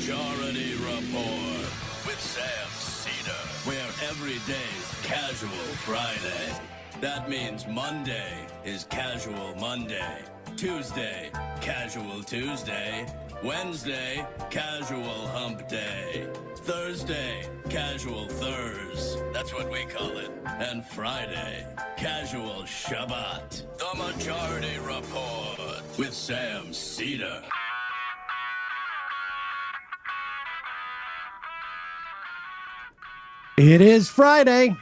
Majority Report with Sam Seder, where every day's Casual Friday. That means Monday is Casual Monday, Tuesday, Casual Tuesday, Wednesday, Casual Hump Day, Thursday, Casual Thurs, that's what we call it, and Friday, Casual Shabbat. The Majority Report with Sam Seder. It is Friday,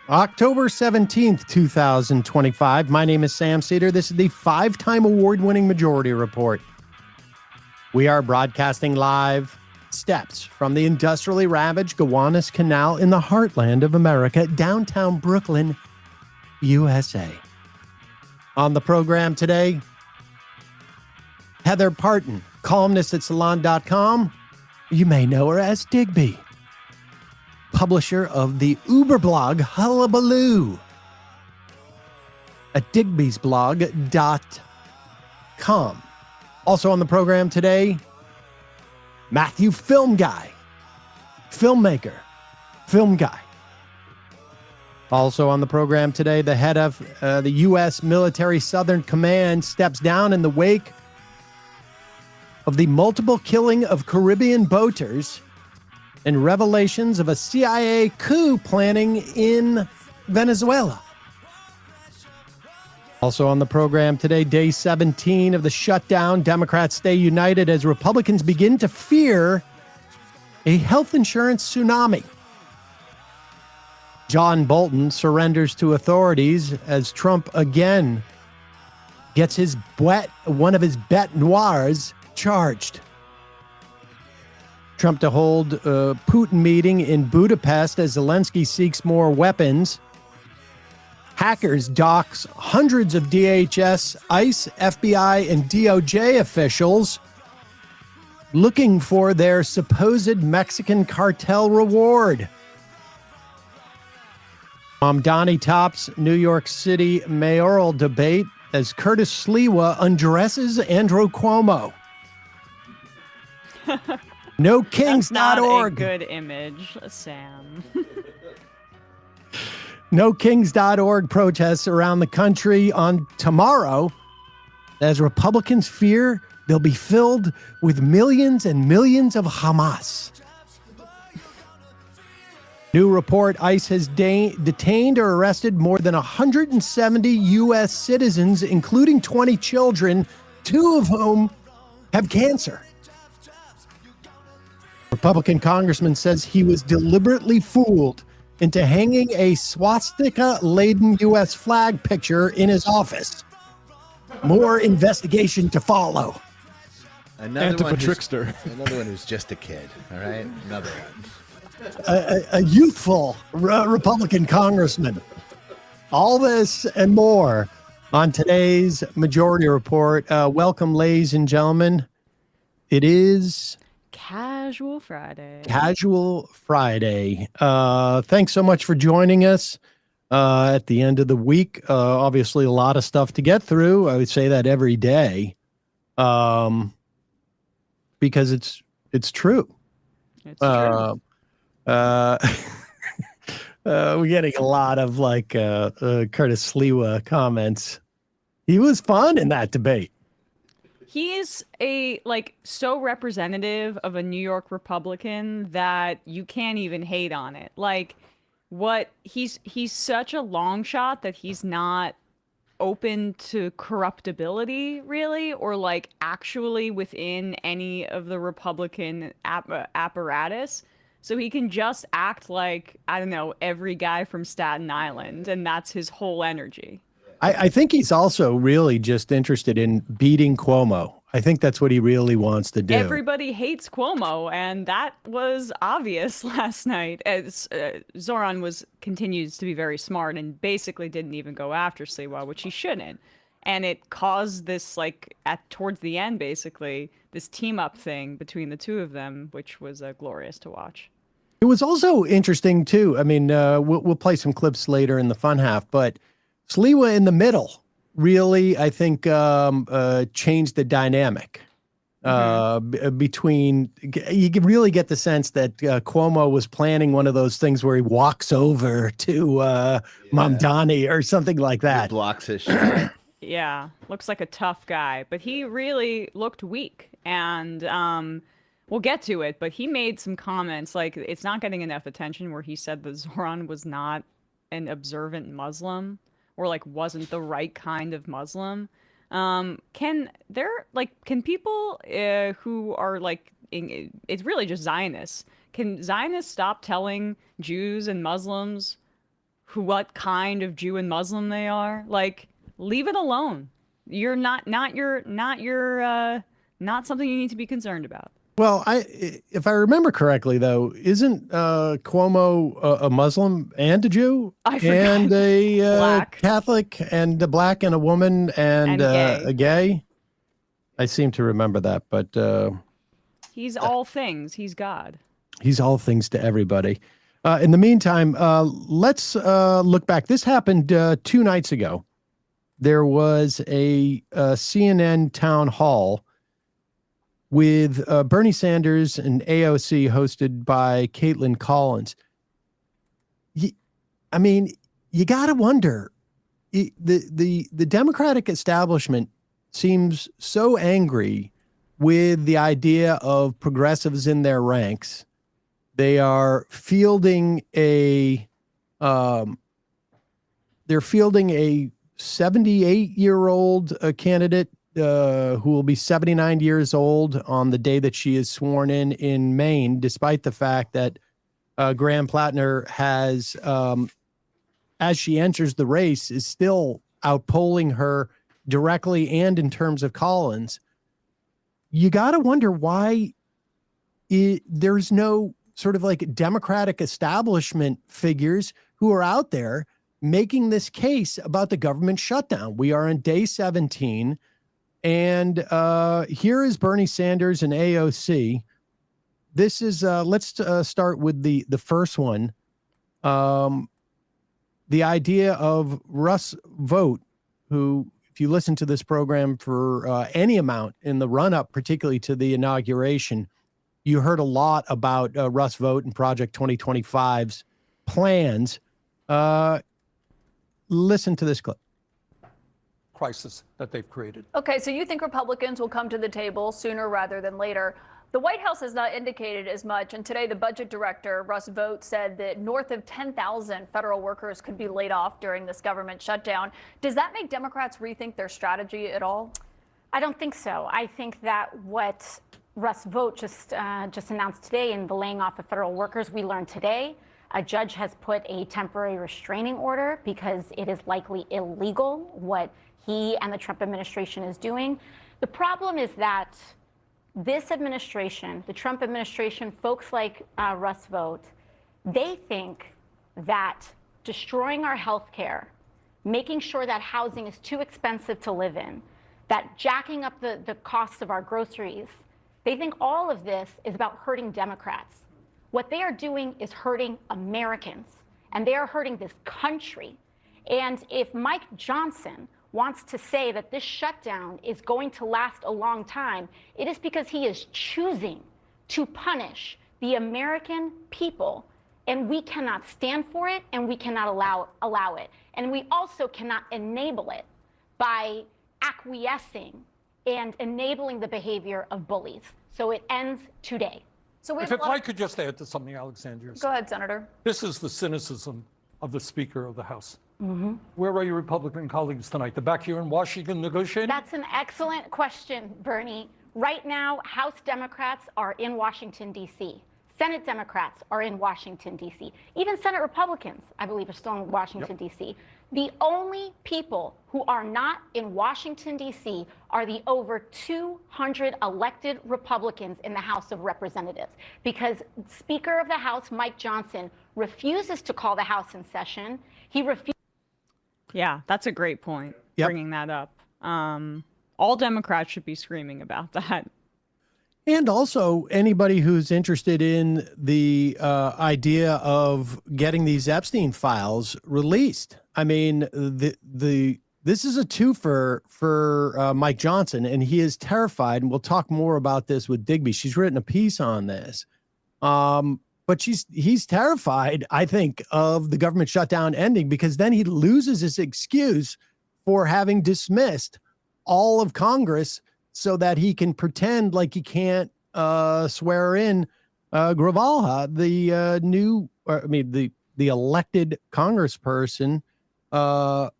October 17th, 2025. My name is Sam Seder. This is the 5-time award-winning Majority Report. We are broadcasting live steps from the industrially ravaged Gowanus Canal in the heartland of America, downtown Brooklyn, USA. On the program today, Heather Parton, columnist at salon.com. You may know her as Digby. Publisher of the Uber blog Hullabaloo at digbysblog.com. Also on the program today, Matthew Film Guy, filmmaker, film guy. Also on the program today, the head of the U.S. Military Southern Command steps down in the wake of the multiple killing of Caribbean boaters and revelations of a CIA coup planning in Venezuela. Also on the program today, day 17 of the shutdown. Democrats stay united as Republicans begin to fear a health insurance tsunami. John Bolton surrenders to authorities as Trump again gets one of his bête noirs charged. Trump to hold a Putin meeting in Budapest as Zelensky seeks more weapons. Hackers dox hundreds of DHS, ICE, FBI, and DOJ officials looking for their supposed Mexican cartel reward. Mamdani tops New York City mayoral debate as Curtis Sliwa undresses Andrew Cuomo. NoKings.org. That's not a good image, Sam. NoKings.org protests around the country on tomorrow as Republicans fear they'll be filled with millions and millions of Hamas. New report, ICE has detained or arrested more than 170 U.S. citizens, including 20 children, 2 of whom have cancer. Republican congressman says he was deliberately fooled into hanging a swastika-laden U.S. flag picture in his office. More investigation to follow. Another trickster. Another one who's just a kid, all right? Another one. A youthful Republican congressman. All this and more on today's Majority Report. Welcome, ladies and gentlemen. It is Casual Friday. Casual Friday. Thanks so much for joining us at the end of the week. Obviously, a lot of stuff to get through. I would say that every day because it's true. It's true. We're getting a lot of Curtis Sliwa comments. He was fun in that debate. He is so representative of a New York Republican that you can't even hate on it. He's such a long shot that he's not open to corruptibility, really, or actually within any of the Republican apparatus. So he can just act like, I don't know, every guy from Staten Island, and that's his whole energy. I think he's also really just interested in beating Cuomo. I think that's what he really wants to do. Everybody hates Cuomo, and that was obvious last night. As Zoran continues to be very smart and basically didn't even go after Sliwa, which he shouldn't. And it caused this, towards the end, basically, this team-up thing between the two of them, which was glorious to watch. It was also interesting, too. I mean, we'll play some clips later in the fun half, but Sliwa in the middle really, I think, changed the dynamic. between, you can really get the sense that Cuomo was planning one of those things where he walks over to Mamdani or something like He that. blocks his shot. Yeah, looks like a tough guy, but he really looked weak. And we'll get to it, but he made some comments like it's not getting enough attention where he said that Zoran was not an observant Muslim or like wasn't the right kind of Muslim. Can people who are like, it's really just Zionists. Can Zionists stop telling Jews and Muslims what kind of Jew and Muslim they are? Like, leave it alone. You're not something you need to be concerned about. Well, if I remember correctly, though, isn't Cuomo a Muslim and a Jew and a Catholic and a black and a woman and a gay? I seem to remember that, but he's all things. He's God. He's all things to everybody. In the meantime, let's look back. This happened 2 nights ago. There was a CNN town hall with Bernie Sanders and AOC hosted by Caitlin Collins. You got to wonder, the Democratic establishment seems so angry with the idea of progressives in their ranks. They are fielding a 78-year-old candidate who will be 79 years old on the day that she is sworn in Maine, despite the fact that Graham Plattner has, as she enters the race, is still outpolling her directly and in terms of Collins. You got to wonder why there's no sort of like Democratic establishment figures who are out there making this case about the government shutdown. We are on day 17. And here is Bernie Sanders and AOC. This is, let's start with the first one. The idea of Russ Vought, who, if you listen to this program for any amount in the run-up, particularly to the inauguration, you heard a lot about Russ Vought and Project 2025's plans. Listen to this clip. Crisis that they've created. Okay, so you think Republicans will come to the table sooner rather than later. The White House has not indicated as much, and today the budget director, Russ Vought, said that north of 10,000 federal workers could be laid off during this government shutdown. Does that make Democrats rethink their strategy at all? I don't think so. I think that what Russ Vought just announced today in the laying off of federal workers, we learned today, a judge has put a temporary restraining order because it is likely illegal what he and the Trump administration is doing. The problem is that this administration, the Trump administration, folks like Russ Vought, they think that destroying our health care, making sure that housing is too expensive to live in, that jacking up the costs of our groceries, they think all of this is about hurting Democrats. What they are doing is hurting Americans, and they are hurting this country. And if Mike Johnson wants to say that this shutdown is going to last a long time, it is because he is choosing to punish the American people, and we cannot stand for it, and we cannot allow it. And we also cannot enable it by acquiescing and enabling the behavior of bullies. So it ends today. So if I could just add to something Alexandria said. Go ahead, Senator. This is the cynicism of the Speaker of the House. Mm-hmm. Where are your Republican colleagues tonight? They're back here in Washington negotiating? That's an excellent question, Bernie. Right now, House Democrats are in Washington, D.C. Senate Democrats are in Washington, D.C. Even Senate Republicans, I believe, are still in Washington, D.C. The only people who are not in Washington, D.C. are the over 200 elected Republicans in the House of Representatives, because Speaker of the House, Mike Johnson, refuses to call the House in session. He refuses. Yeah, that's a great point, bringing that up. All Democrats should be screaming about that. And also anybody who's interested in the idea of getting these Epstein files released. I mean, the This is a twofer for Mike Johnson, and he is terrified. And we'll talk more about this with Digby. She's written a piece on this. But he's terrified, I think, of the government shutdown ending, because then he loses his excuse for having dismissed all of Congress so that he can pretend like he can't swear in Gravalha, the elected congressperson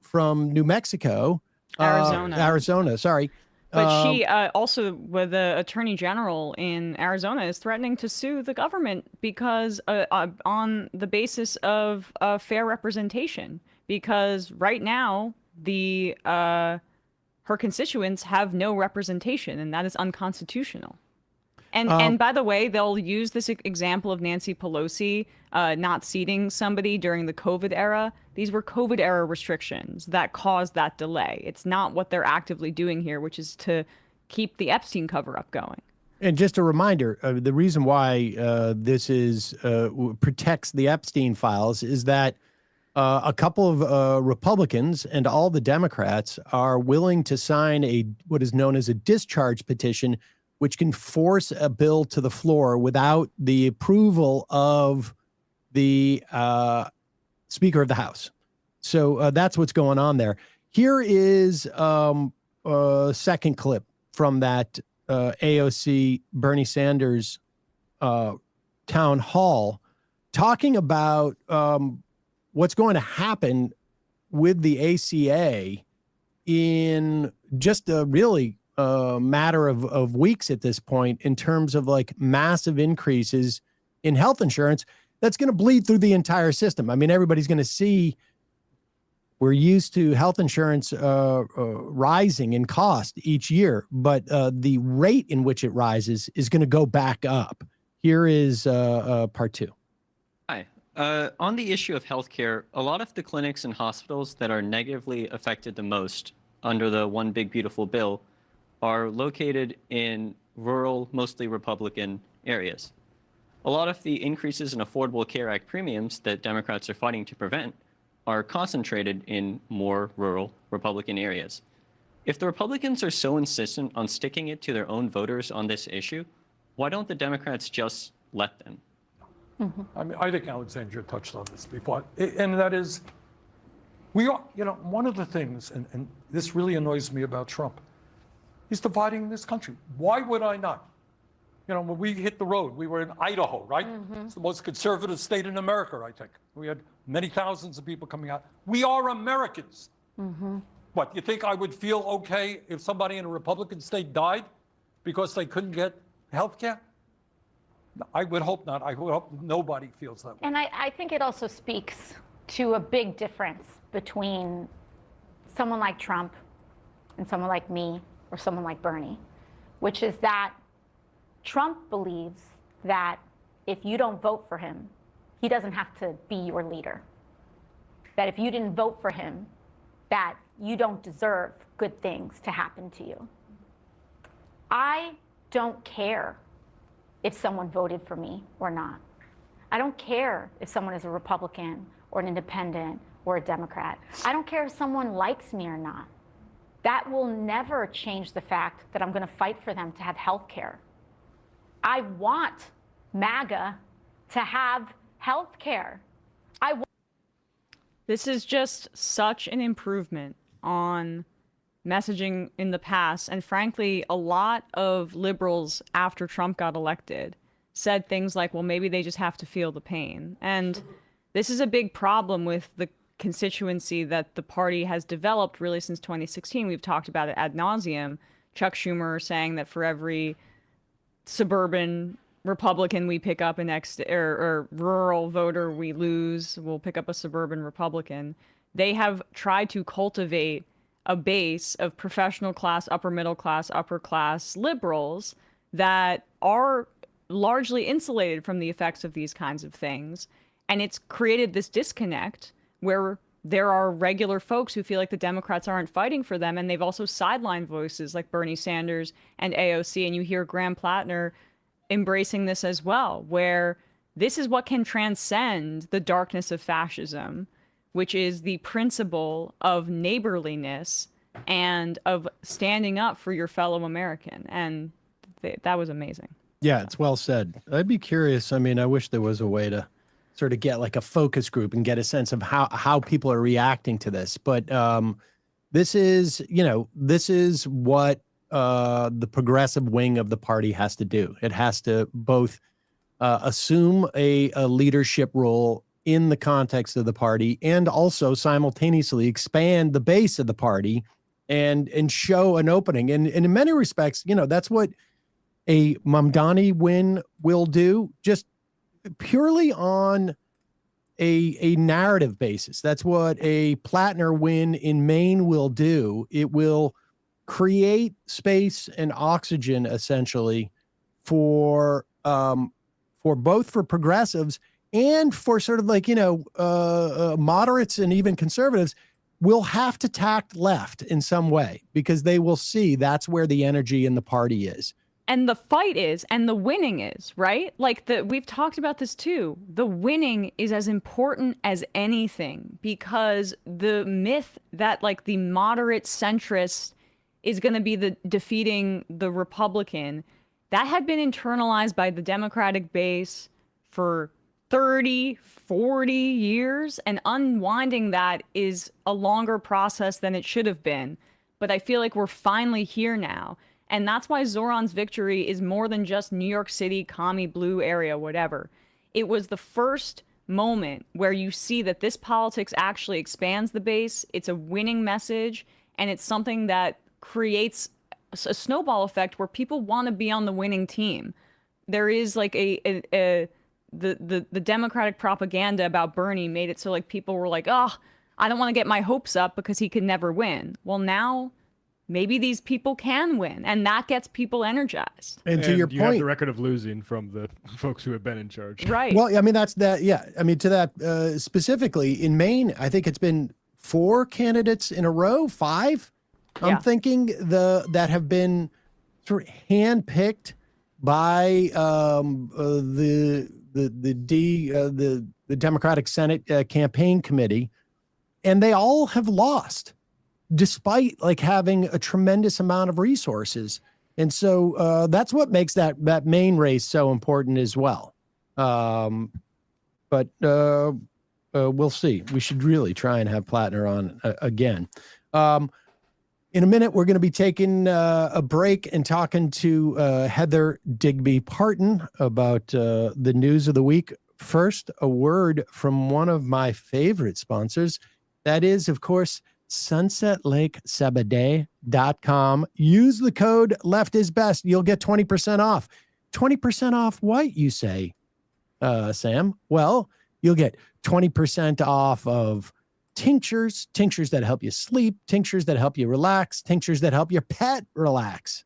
from New Mexico, Arizona. Sorry. But she also, with the attorney general in Arizona, is threatening to sue the government because on the basis of fair representation. Because right now, her constituents have no representation, and that is unconstitutional. And by the way, they'll use this example of Nancy Pelosi not seating somebody during the COVID era. These were COVID era restrictions that caused that delay. It's not what they're actively doing here, which is to keep the Epstein cover-up going. And just a reminder, the reason why this protects the Epstein files is that a couple of Republicans and all the Democrats are willing to sign what is known as a discharge petition, which can force a bill to the floor without the approval of the Speaker of the House. So that's what's going on there. Here is a second clip from that AOC Bernie Sanders town hall talking about what's going to happen with the ACA in just a really matter of weeks at this point, in terms of like massive increases in health insurance that's going to bleed through the entire system. I mean, everybody's going to see we're used to health insurance rising in cost each year, but the rate in which it rises is going to go back up. Here is part two. Hi. On the issue of healthcare, a lot of the clinics and hospitals that are negatively affected the most under the One Big Beautiful Bill are located in rural, mostly Republican areas. A lot of the increases in Affordable Care Act premiums that Democrats are fighting to prevent are concentrated in more rural Republican areas. If the Republicans are so insistent on sticking it to their own voters on this issue, why don't the Democrats just let them? Mm-hmm. I mean, I think Alexandria touched on this before, and that is, we are, one of the things, and this really annoys me about Trump, he's dividing this country. Why would I not? When we hit the road, we were in Idaho, right? Mm-hmm. It's the most conservative state in America, I think. We had many thousands of people coming out. We are Americans. Mm-hmm. What, you think I would feel okay if somebody in a Republican state died because they couldn't get health care? I would hope not. I would hope nobody feels that way. And I think it also speaks to a big difference between someone like Trump and someone like me or someone like Bernie, which is that Trump believes that if you don't vote for him, he doesn't have to be your leader. That if you didn't vote for him, that you don't deserve good things to happen to you. I don't care if someone voted for me or not. I don't care if someone is a Republican or an independent or a Democrat. I don't care if someone likes me or not. That will never change the fact that I'm going to fight for them to have health care. I want MAGA to have health care. This is just such an improvement on messaging in the past. And frankly, a lot of liberals after Trump got elected said things like, well, maybe they just have to feel the pain. And this is a big problem with the constituency that the party has developed really since 2016. We've talked about it ad nauseum. Chuck Schumer saying that for every suburban Republican we pick up or rural voter we lose, we'll pick up a suburban Republican. They have tried to cultivate a base of professional class, upper middle class, upper class liberals that are largely insulated from the effects of these kinds of things. And it's created this disconnect where there are regular folks who feel like the Democrats aren't fighting for them. And they've also sidelined voices like Bernie Sanders and AOC. And you hear Graham Plattner embracing this as well, where this is what can transcend the darkness of fascism, which is the principle of neighborliness and of standing up for your fellow American. And that was amazing. Yeah, it's well said. I'd be curious. I mean, I wish there was a way to sort of get like a focus group and get a sense of how people are reacting to this. But this is what the progressive wing of the party has to do. It has to both assume a leadership role in the context of the party and also simultaneously expand the base of the party and show an opening. And in many respects, that's what a Mamdani win will do, just purely on a narrative basis. That's what a Plattner win in Maine will do. It will create space and oxygen essentially for both for progressives and for sort of like, moderates and even conservatives will have to tact left in some way because they will see that's where the energy in the party is. And the fight is, and the winning is, right? Like we've talked about this too. The winning is as important as anything because the myth that like the moderate centrist is going to be the defeating the Republican, that had been internalized by the Democratic base for 30, 40 years, and unwinding that is a longer process than it should have been. But I feel like we're finally here now. And that's why Zoran's victory is more than just New York City, commie blue area, whatever. It was the first moment where you see that this politics actually expands the base. It's a winning message, and it's something that creates a snowball effect where people want to be on the winning team. There is like the Democratic propaganda about Bernie made it so like people were like, oh, I don't want to get my hopes up because he could never win. Well, now maybe these people can win, and that gets people energized. And to your you point, have the record of losing from the folks who have been in charge. Right. Well, I mean, that's that. Yeah. I mean, to that specifically in Maine, I think it's been 4 candidates in a row, 5. I'm thinking that have been sort of handpicked by the Democratic Senate campaign committee, and they all have lost, despite like having a tremendous amount of resources. And so that's what makes that Maine race so important as well. But we'll see. We should really try and have Plattner on again. In a minute, we're going to be taking a break and talking to Heather Digby Parton about the news of the week. First, a word from one of my favorite sponsors. That is, of course, sunsetlakesabadee.com. Use the code LEFTISBEST. You'll get 20% off. 20% off what, you say, Sam? Well, you'll get 20% off of tinctures that help you sleep, tinctures that help you relax, tinctures that help your pet relax,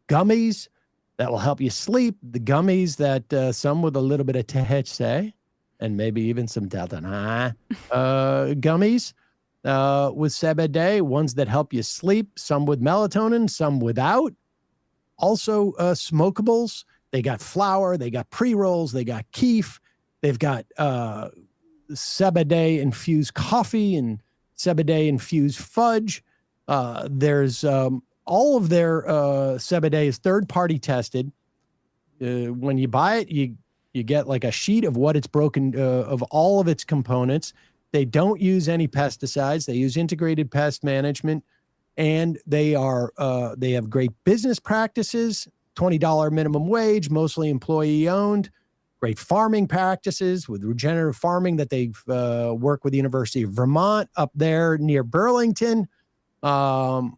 gummies that will help you sleep, the gummies that some with a little bit of THC and maybe even some Delta gummies with CBD, ones that help you sleep, some with melatonin, some without. Also smokables. They got flour, they got pre-rolls, they got keef, they've got CBD infused coffee and CBD infused fudge. There's all of their CBD is third-party tested. When you buy it, you get like a sheet of what it's broken of all of its components. They don't use any pesticides. They use integrated pest management, and they have great business practices. $20 minimum wage, mostly employee owned. Great farming practices with regenerative farming that they've worked with the University of Vermont up there near Burlington on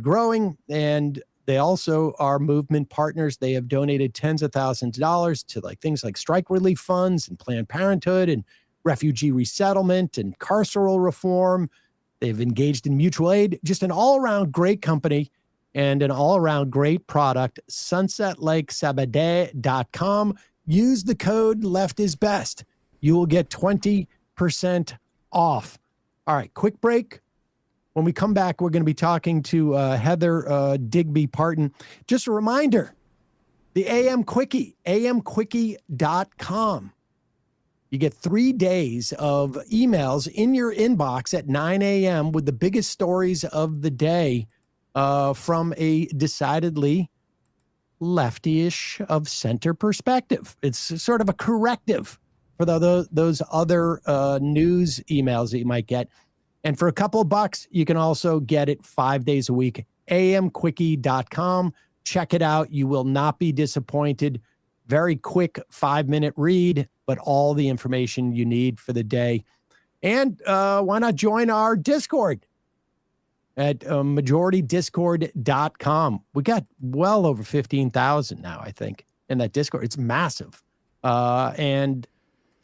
growing. And they also are movement partners. They have donated tens of thousands of dollars to like things like strike relief funds and Planned Parenthood and refugee resettlement and carceral reform. They've engaged in mutual aid, just an all-around great company and an all-around great product. sunsetlakesabadee.com. Use the code LEFTISBEST. You will get 20% off. All right, quick break. When we come back, we're going to be talking to Heather Digby Parton. Just a reminder, the AM Quickie, amquickie.com. You get 3 days of emails in your inbox at 9 a.m. with the biggest stories of the day from a decidedly lefty-ish of center perspective. It's sort of a corrective for those other news emails that you might get. And for a couple of bucks, you can also get it 5 days a week. amquickie.com. Check it out. You will not be disappointed. Very quick 5-minute read, but all the information you need for the day. And why not join our Discord at majoritydiscord.com. We got well over 15,000 now, I think, in that Discord. It's massive. And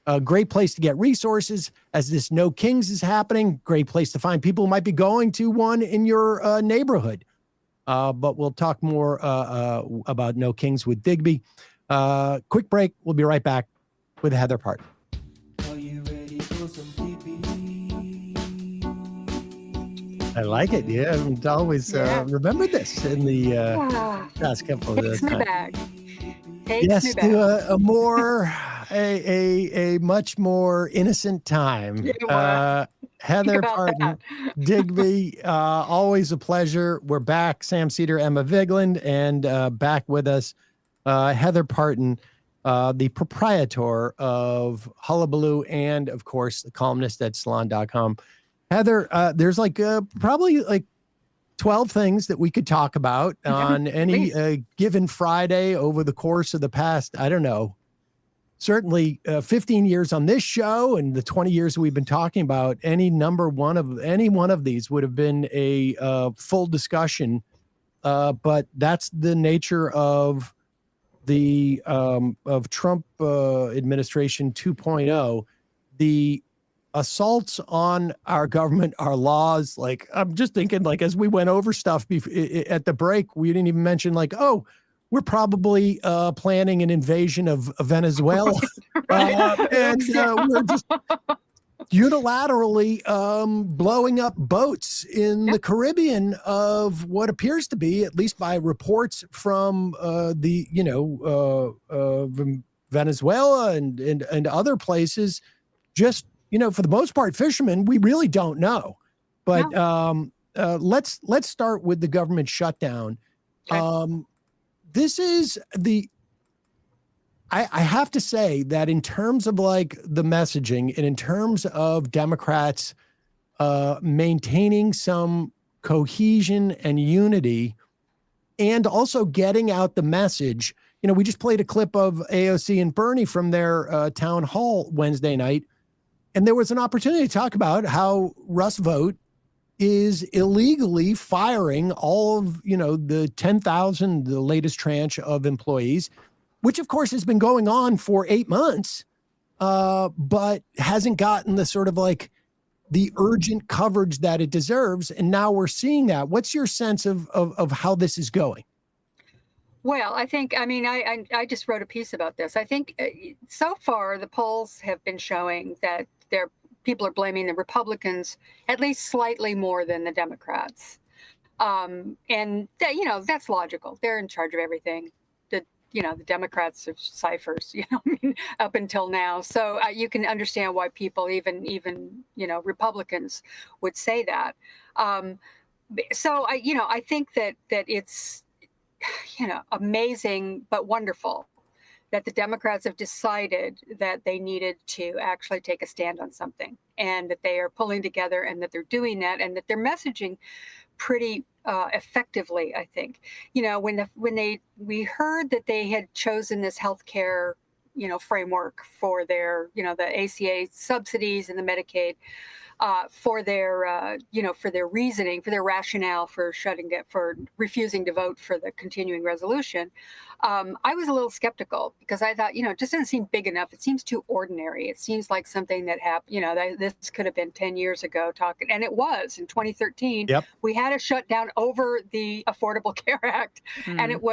a great place to get resources as this No Kings is happening. Great place to find people who might be going to one in your neighborhood. But we'll talk more about No Kings with Digby. Quick break. We'll be right back with Heather Parton. Are you ready for some pee-pee? I like it. Yeah, I've always remembered this in the past couple of Takes me times. back. Takes Yes, me back. to a more a much more innocent time. Heather about Parton, Digby, always a pleasure. We're back. Sam Seder, Emma Vigland, and back with us, Heather Parton, the proprietor of Hullabaloo and, of course, the columnist at salon.com. Heather, there's probably 12 things that we could talk about on any given Friday over the course of the past, I don't know, certainly 15 years on this show and the 20 years we've been talking about. Any one of these would have been a full discussion. But that's the nature of the of Trump administration 2.0. The assaults on our government, our laws. Like, I'm just thinking, like, as we went over stuff at the break, we didn't even mention, like, oh, we're probably planning an invasion of Venezuela. And we're just unilaterally blowing up boats in the Caribbean of what appears to be, at least by reports from Venezuela and other places, just, for the most part, fishermen. We really don't know. But let's start with the government shutdown. Okay. This is I have to say that in terms of like the messaging and in terms of Democrats maintaining some cohesion and unity and also getting out the message, we just played a clip of AOC and Bernie from their town hall Wednesday night. And there was an opportunity to talk about how Russ Vought is illegally firing all of, the 10,000, the latest tranche of employees, which of course has been going on for 8 months, but hasn't gotten the sort of like the urgent coverage that it deserves. And now we're seeing that. What's your sense of how this is going? Well, I I just wrote a piece about this. I think so far the polls have been showing that people are blaming the Republicans at least slightly more than the Democrats. And that's logical. They're in charge of everything. The Democrats are ciphers, up until now. So you can understand why people, even Republicans, would say that. So I think that it's, amazing but wonderful that the Democrats have decided that they needed to actually take a stand on something, and that they are pulling together, and that they're doing that, and that they're messaging pretty effectively, I think. When we heard that they had chosen this healthcare, framework for their, the ACA subsidies and the Medicaid, for their reasoning, for their rationale for refusing to vote for the continuing resolution, I was a little skeptical because I thought, it just doesn't seem big enough. It seems too ordinary. It seems like something that happened, this could have been 10 years ago talking, and it was in 2013. Yep. We had a shutdown over the Affordable Care Act, and it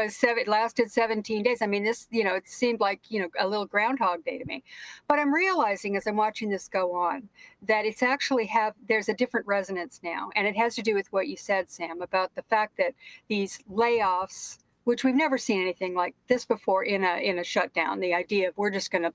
lasted 17 days. I mean, this, it seemed like, a little Groundhog Day to me. But I'm realizing as I'm watching this go on that it's actually there's a different resonance now. And it has to do with what you said, Sam, about the fact that these layoffs, which we've never seen anything like this before in a shutdown, the idea of we're just going to,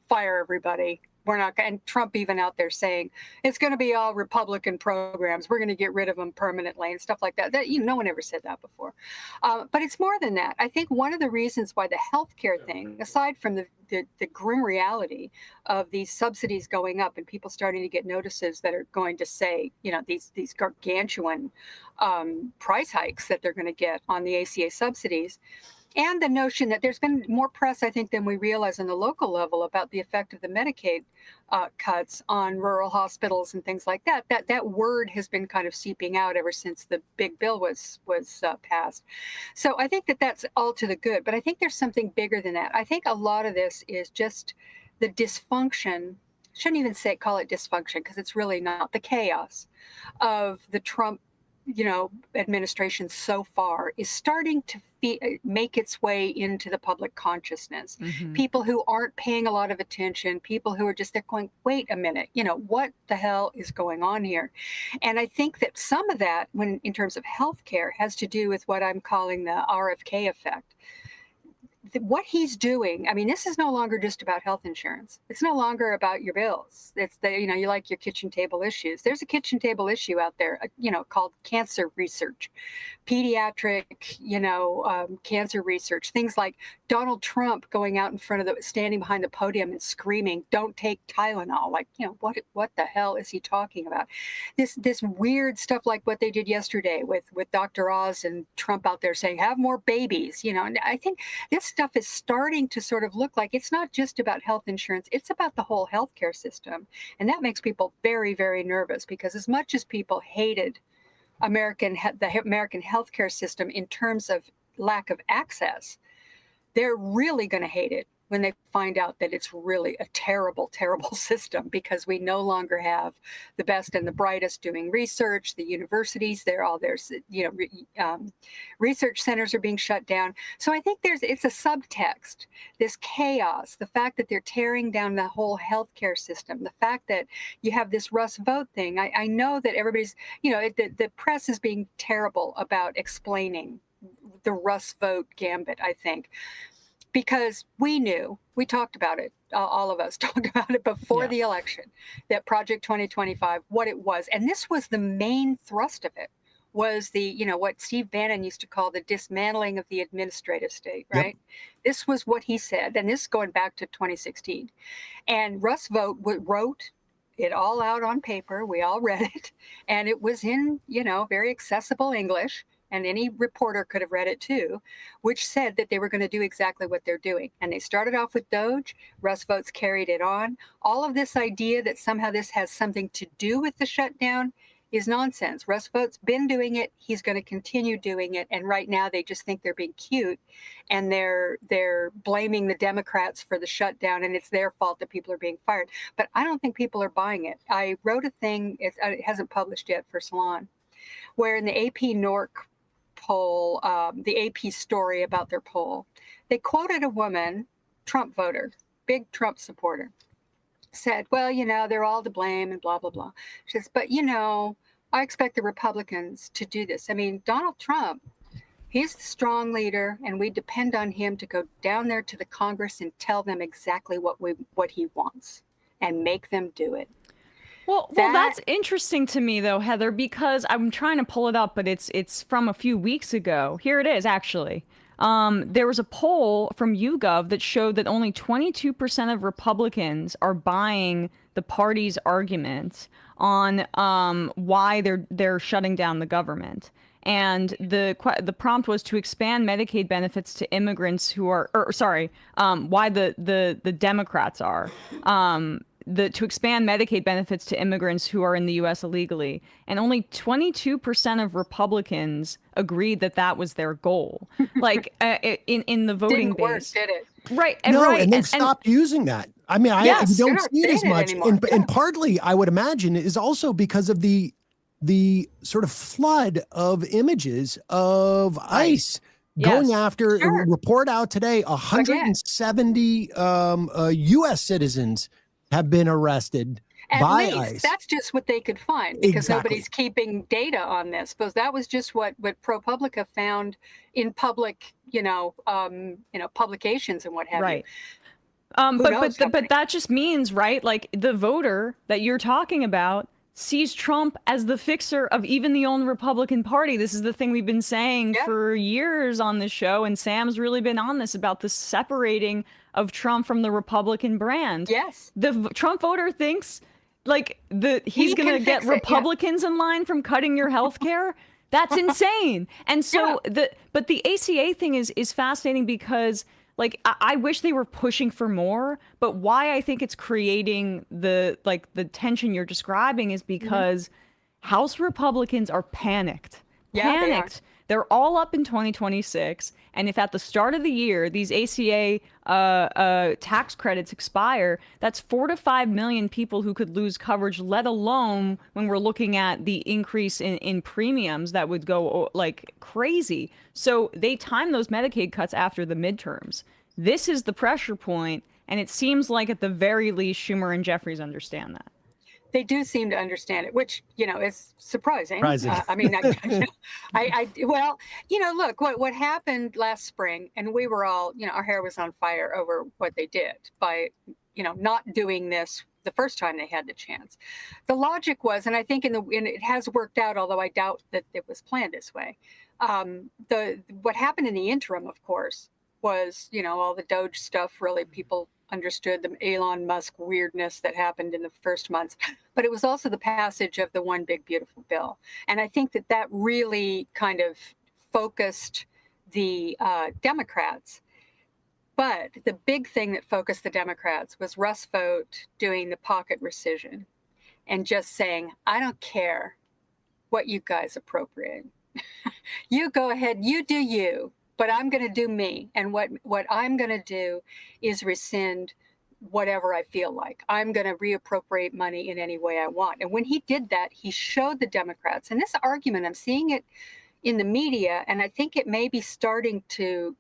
fire everybody we're not, and Trump even out there saying it's going to be all Republican programs. We're going to get rid of them permanently and stuff like that. No one ever said that before. But it's more than that. I think one of the reasons why the healthcare thing, aside from the grim reality of these subsidies going up and people starting to get notices that are going to say, these gargantuan price hikes that they're going to get on the ACA subsidies, and the notion that there's been more press, I think, than we realize on the local level about the effect of the Medicaid cuts on rural hospitals and things like that. That word has been kind of seeping out ever since the big bill was passed. So I think that's all to the good. But I think there's something bigger than that. I think a lot of this is just the dysfunction. Shouldn't even call it dysfunction, because it's really not. The chaos of the Trump administration so far is starting to make its way into the public consciousness. Mm-hmm. People who aren't paying a lot of attention, people who are just there going, wait a minute, what the hell is going on here? And I think that some of that, when in terms of healthcare, has to do with what I'm calling the RFK effect. What he's doing, I mean, this is no longer just about health insurance. It's no longer about your bills. It's you like your kitchen table issues. There's a kitchen table issue out there, called cancer research, pediatric, cancer research. Things like Donald Trump going out in front of standing behind the podium and screaming, "Don't take Tylenol." Like, what the hell is he talking about? This weird stuff like what they did yesterday with Dr. Oz and Trump out there saying, "Have more babies." And I think this stuff is starting to sort of look like it's not just about health insurance, it's about the whole healthcare system. And that makes people very, very nervous, because as much as people hated the American healthcare system in terms of lack of access, they're really going to hate it when they find out that it's really a terrible, terrible system, because we no longer have the best and the brightest doing research. The universities, research centers are being shut down. So I think it's a subtext, this chaos, the fact that they're tearing down the whole healthcare system, the fact that you have this Russ Vought thing. I know that everybody's, the press is being terrible about explaining the Russ Vought gambit, I think. Because we talked about it, all of us talked about it before the election, that Project 2025, what it was. And this was the main thrust of it, was what Steve Bannon used to call the dismantling of the administrative state, right? Yep. This was what he said, and this is going back to 2016. And Russ Vought wrote it all out on paper. We all read it. And it was in, very accessible English. And any reporter could have read it too, which said that they were going to do exactly what they're doing. And they started off with Doge. Russ Vought's carried it on. All of this idea that somehow this has something to do with the shutdown is nonsense. Russ Vought's been doing it. He's going to continue doing it. And right now they just think they're being cute, and they're blaming the Democrats for the shutdown, and it's their fault that people are being fired. But I don't think people are buying it. I wrote a thing, it hasn't published yet, for Salon, where in the AP NORC poll, the AP story about their poll, they quoted a woman, Trump voter, big Trump supporter, said, well, they're all to blame and blah, blah, blah. She says, but, I expect the Republicans to do this. I mean, Donald Trump, he's the strong leader, and we depend on him to go down there to the Congress and tell them exactly what he wants and make them do it. Well, that's interesting to me, though, Heather, because I'm trying to pull it up, but it's from a few weeks ago. Here it is, actually. There was a poll from YouGov that showed that only 22% of Republicans are buying the party's argument on why they're shutting down the government. And the prompt was to expand Medicaid benefits to immigrants who are, why the Democrats are. To expand Medicaid benefits to immigrants who are in the U.S. illegally. And only 22% of Republicans agreed that was their goal. Like in the voting Didn't work, base. did it? Right. And they've stopped using that. I mean, I don't see it as much. And partly, I would imagine, is also because of the sort of flood of images of ICE going after, report out today, 170 U.S. citizens have been arrested by ICE. That's just what they could find, because nobody's keeping data on this. Because that was just what ProPublica found in public, publications and what have you. But that just means, right? Like the voter that you're talking about sees Trump as the fixer of even the own Republican Party. This is the thing we've been saying for years on this show, and Sam's really been on this about the separating of Trump from the Republican brand. Yes. The Trump voter thinks like he's going to get Republicans in line from cutting your health care. That's insane. And so the ACA thing is fascinating because like I wish they were pushing for more, but why I think it's creating the tension you're describing is because House Republicans are panicked. Panicked. They're all up in 2026, and if at the start of the year these ACA tax credits expire, that's 4 to 5 million people who could lose coverage, let alone when we're looking at the increase in premiums that would go like crazy. So they time those Medicaid cuts after the midterms. This is the pressure point, and it seems like at the very least Schumer and Jeffries understand that. They do seem to understand it, which, is surprising. I mean, well, look, what happened last spring, and we were all, our hair was on fire over what they did by, not doing this the first time they had the chance. The logic was, and I think and it has worked out, although I doubt that it was planned this way. What happened in the interim, of course, was, all the Doge stuff, really people understood the Elon Musk weirdness that happened in the first months, but it was also the passage of the One Big Beautiful Bill. And I think that really kind of focused the Democrats. But the big thing that focused the Democrats was Russ Vought doing the pocket rescission and just saying, I don't care what you guys appropriate. You go ahead, you do you. But I'm going to do me. And what I'm going to do is rescind whatever I feel like. I'm going to reappropriate money in any way I want. And when he did that, he showed the Democrats. And this argument, I'm seeing it in the media, and I think it may be starting to,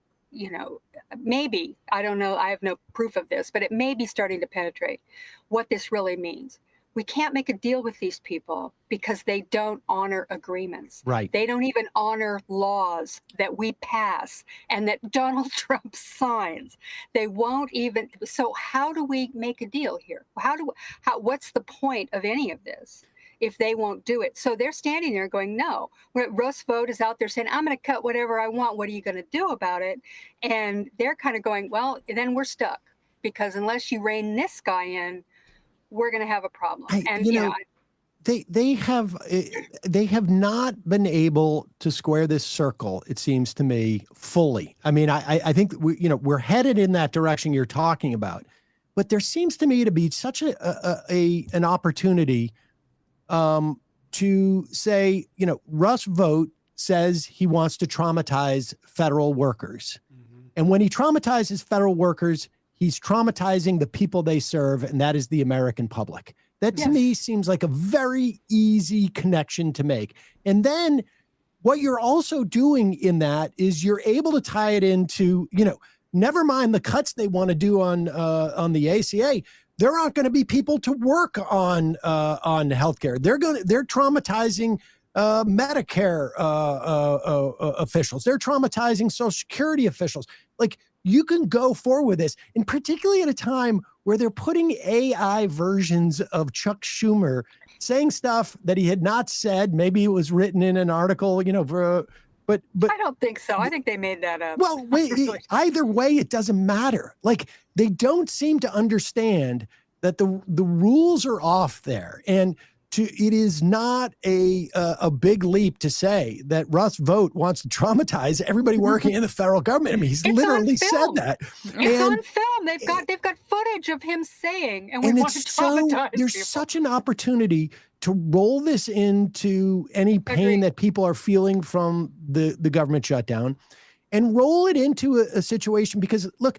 maybe, I don't know, I have no proof of this, but it may be starting to penetrate what this really means. We can't make a deal with these people because they don't honor agreements. Right. They don't even honor laws that we pass and that Donald Trump signs. They won't even. So how do we make a deal here? What's the point of any of this if they won't do it? So they're standing there going, no. Russ Vought is out there saying, I'm going to cut whatever I want. What are you going to do about it? And they're kind of going, well, then we're stuck because unless you rein this guy in, we're going to have a problem. They have not been able to square this circle, it seems to me, fully. I mean, I think we're headed in that direction you're talking about, but there seems to me to be such an opportunity to say, Russ Vought says he wants to traumatize federal workers, and when he traumatizes federal workers, he's traumatizing the people they serve, and that is the American public. That to me seems like a very easy connection to make. And then what you're also doing in that is you're able to tie it into, never mind the cuts they want to do on the ACA. There aren't going to be people to work on healthcare. They're traumatizing Medicare officials. They're traumatizing Social Security officials. Like, you can go forward with this, and particularly at a time where they're putting AI versions of Chuck Schumer saying stuff that he had not said. Maybe it was written in an article, but I don't think so. I think they made that up. Well, either way, it doesn't matter. Like, they don't seem to understand that the rules are off there, and it is not a big leap to say that Russ Vought wants to traumatize everybody working in the federal government. I mean, he's literally said that. It's on film. They've got footage of him saying, and we want to traumatize there's people. Such an opportunity to roll this into any pain that people are feeling from the government shutdown, and roll it into a situation because, look,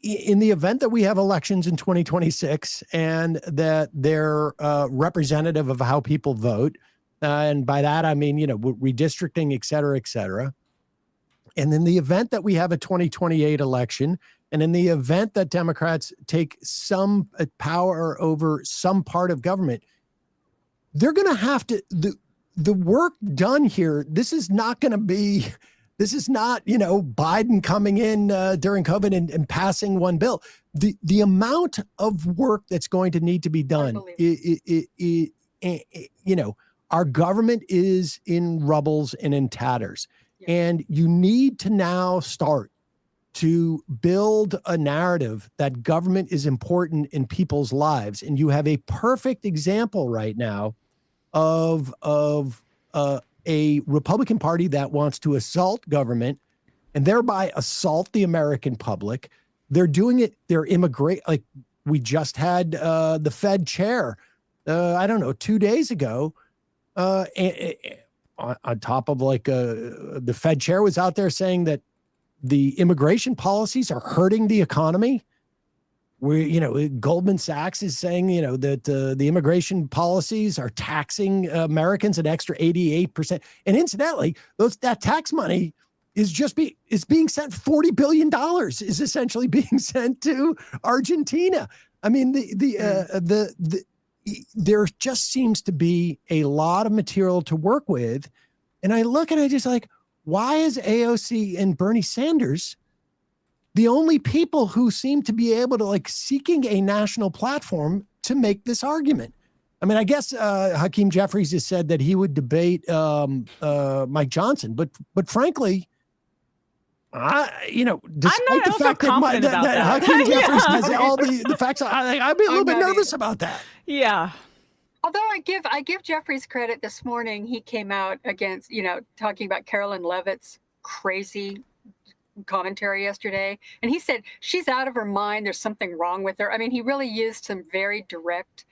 in the event that we have elections in 2026 and that they're representative of how people vote, and by that I mean, redistricting, et cetera, and in the event that we have a 2028 election, and in the event that Democrats take some power over some part of government, they're going to have to, the work done here, this is not going to be This is not, Biden coming in during COVID and passing one bill. The amount of work that's going to need to be done, our government is in rubbles and in tatters. Yeah. And you need to now start to build a narrative that government is important in people's lives. And you have a perfect example right now of a Republican Party that wants to assault government and thereby assault the American public. They're doing it. They're like we just had the Fed chair, 2 days ago, on top of the Fed chair was out there saying that the immigration policies are hurting the economy. Goldman Sachs is saying, that the immigration policies are taxing Americans an extra 88%. And incidentally, that tax money is being sent. $40 billion is essentially being sent to Argentina. I mean, there just seems to be a lot of material to work with. And I look at it just like, why is AOC and Bernie Sanders the only people who seem to be able to seeking a national platform to make this argument? I mean, I guess Hakeem Jeffries has said that he would debate Mike Johnson, but frankly, despite the fact that Hakeem Jeffries has all the facts, I'd be a little bit nervous about that. Yeah. Although I give Jeffries credit this morning, he came out against, talking about Karoline Leavitt's crazy commentary yesterday. And he said, she's out of her mind. There's something wrong with her. I mean, he really used some very direct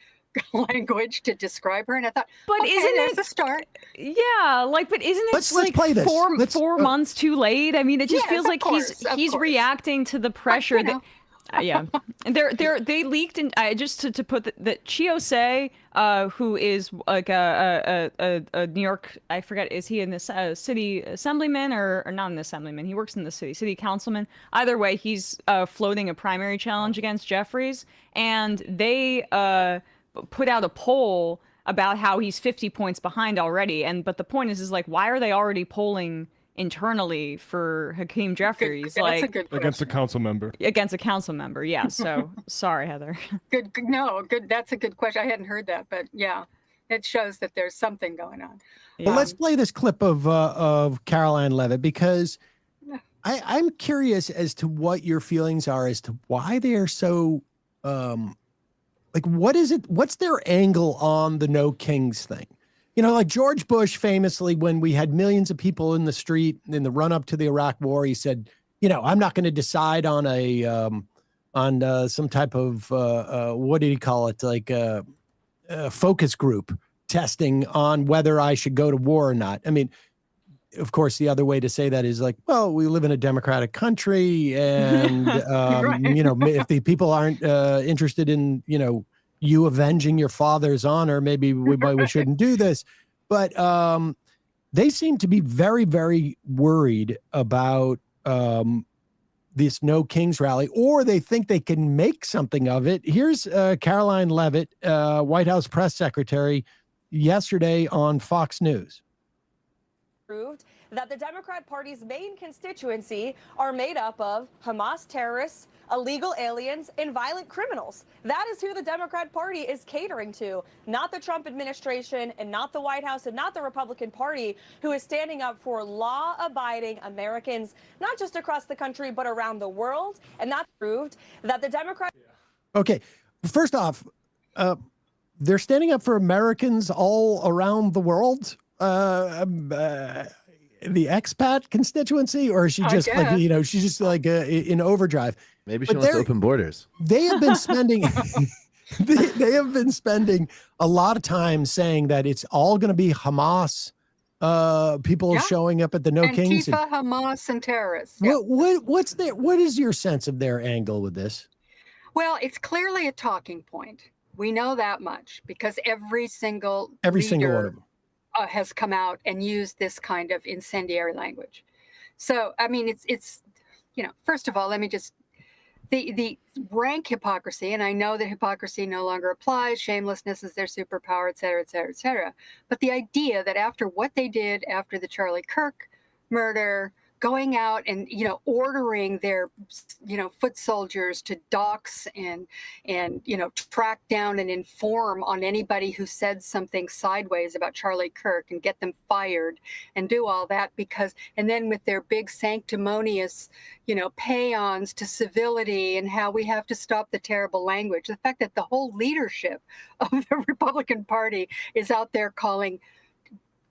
language to describe her. And I thought, but okay, isn't it a start? Yeah. But isn't it let's play this. four months too late? I mean, it just feels like he's reacting to the pressure that. Yeah, and they leaked in just to put that Chiose, who is like a New York, I forget, is he in the city assemblyman or not an assemblyman? He works in the city councilman. Either way, he's floating a primary challenge against Jeffries, and they put out a poll about how he's 50 points behind already. But the point is why are they already polling internally for Hakeem Jeffries? Against a council member. Against a council member, yeah. So sorry, Heather. Good. That's a good question. I hadn't heard that, but yeah, it shows that there's something going on. Yeah. Well, let's play this clip of Karoline Leavitt, because I'm curious as to what your feelings are as to why they are so what is it? What's their angle on the No Kings thing? George Bush famously, when we had millions of people in the street in the run up to the Iraq War, he said, I'm not going to decide on some type of, what did he call it? A focus group testing on whether I should go to war or not. I mean, of course, the other way to say that is we live in a democratic country, and, if the people aren't interested in, you avenging your father's honor, maybe we shouldn't do this. But they seem to be very, very worried about this No Kings rally, or they think they can make something of it. Here's Karoline Leavitt, White House press secretary, yesterday on Fox News. Proved that the Democrat Party's main constituency are made up of Hamas terrorists, illegal aliens, and violent criminals. That is who the Democrat Party is catering to, not the Trump administration and not the White House and not the Republican Party, who is standing up for law-abiding Americans, not just across the country, but around the world. And that proved that the Democrat... Okay, first off, they're standing up for Americans all around the world. The expat constituency, or is she just she's just in overdrive? Maybe she wants to open borders. They have been spending they have been spending a lot of time saying that it's all going to be Hamas people showing up at the No Kings. Antifa, Hamas, and terrorists. Yeah. What is your sense of their angle with this? Well, it's clearly a talking point. We know that much because every single one of them has come out and used this kind of incendiary language. So, I mean, it's first of all, let me just, the rank hypocrisy, and I know that hypocrisy no longer applies, shamelessness is their superpower, et cetera, et cetera, et cetera. But the idea that after what they did after the Charlie Kirk murder, going out and, ordering their, foot soldiers to dox and, track down and inform on anybody who said something sideways about Charlie Kirk and get them fired and do all that and then with their big sanctimonious, paeans to civility and how we have to stop the terrible language. The fact that the whole leadership of the Republican Party is out there calling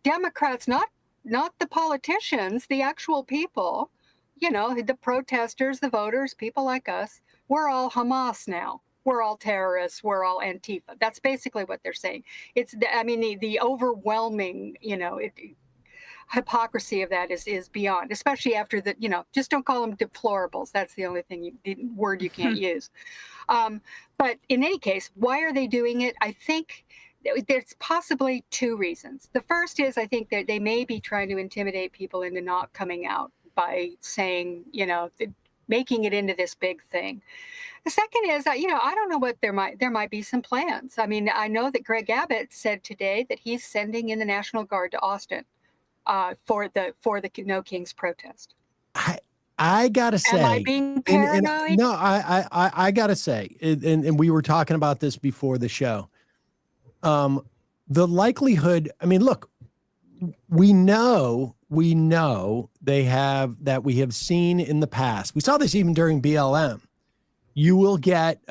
Democrats, not the politicians, the actual people, the protesters, the voters, people like us, we're all Hamas now. We're all terrorists. We're all Antifa. That's basically what they're saying. The overwhelming, hypocrisy of that is beyond, especially after just don't call them deplorables. That's the only word you can't use. But in any case, why are they doing it? I think there's possibly two reasons. The first is I think that they may be trying to intimidate people into not coming out by saying, making it into this big thing. The second is, I don't know what there might be some plans. I mean, I know that Greg Abbott said today that he's sending in the National Guard to Austin for the No Kings protest. I gotta say, am I being paranoid? No, I gotta say, and we were talking about this before the show. The likelihood, look, we know we have seen in the past. We saw this even during BLM. You will get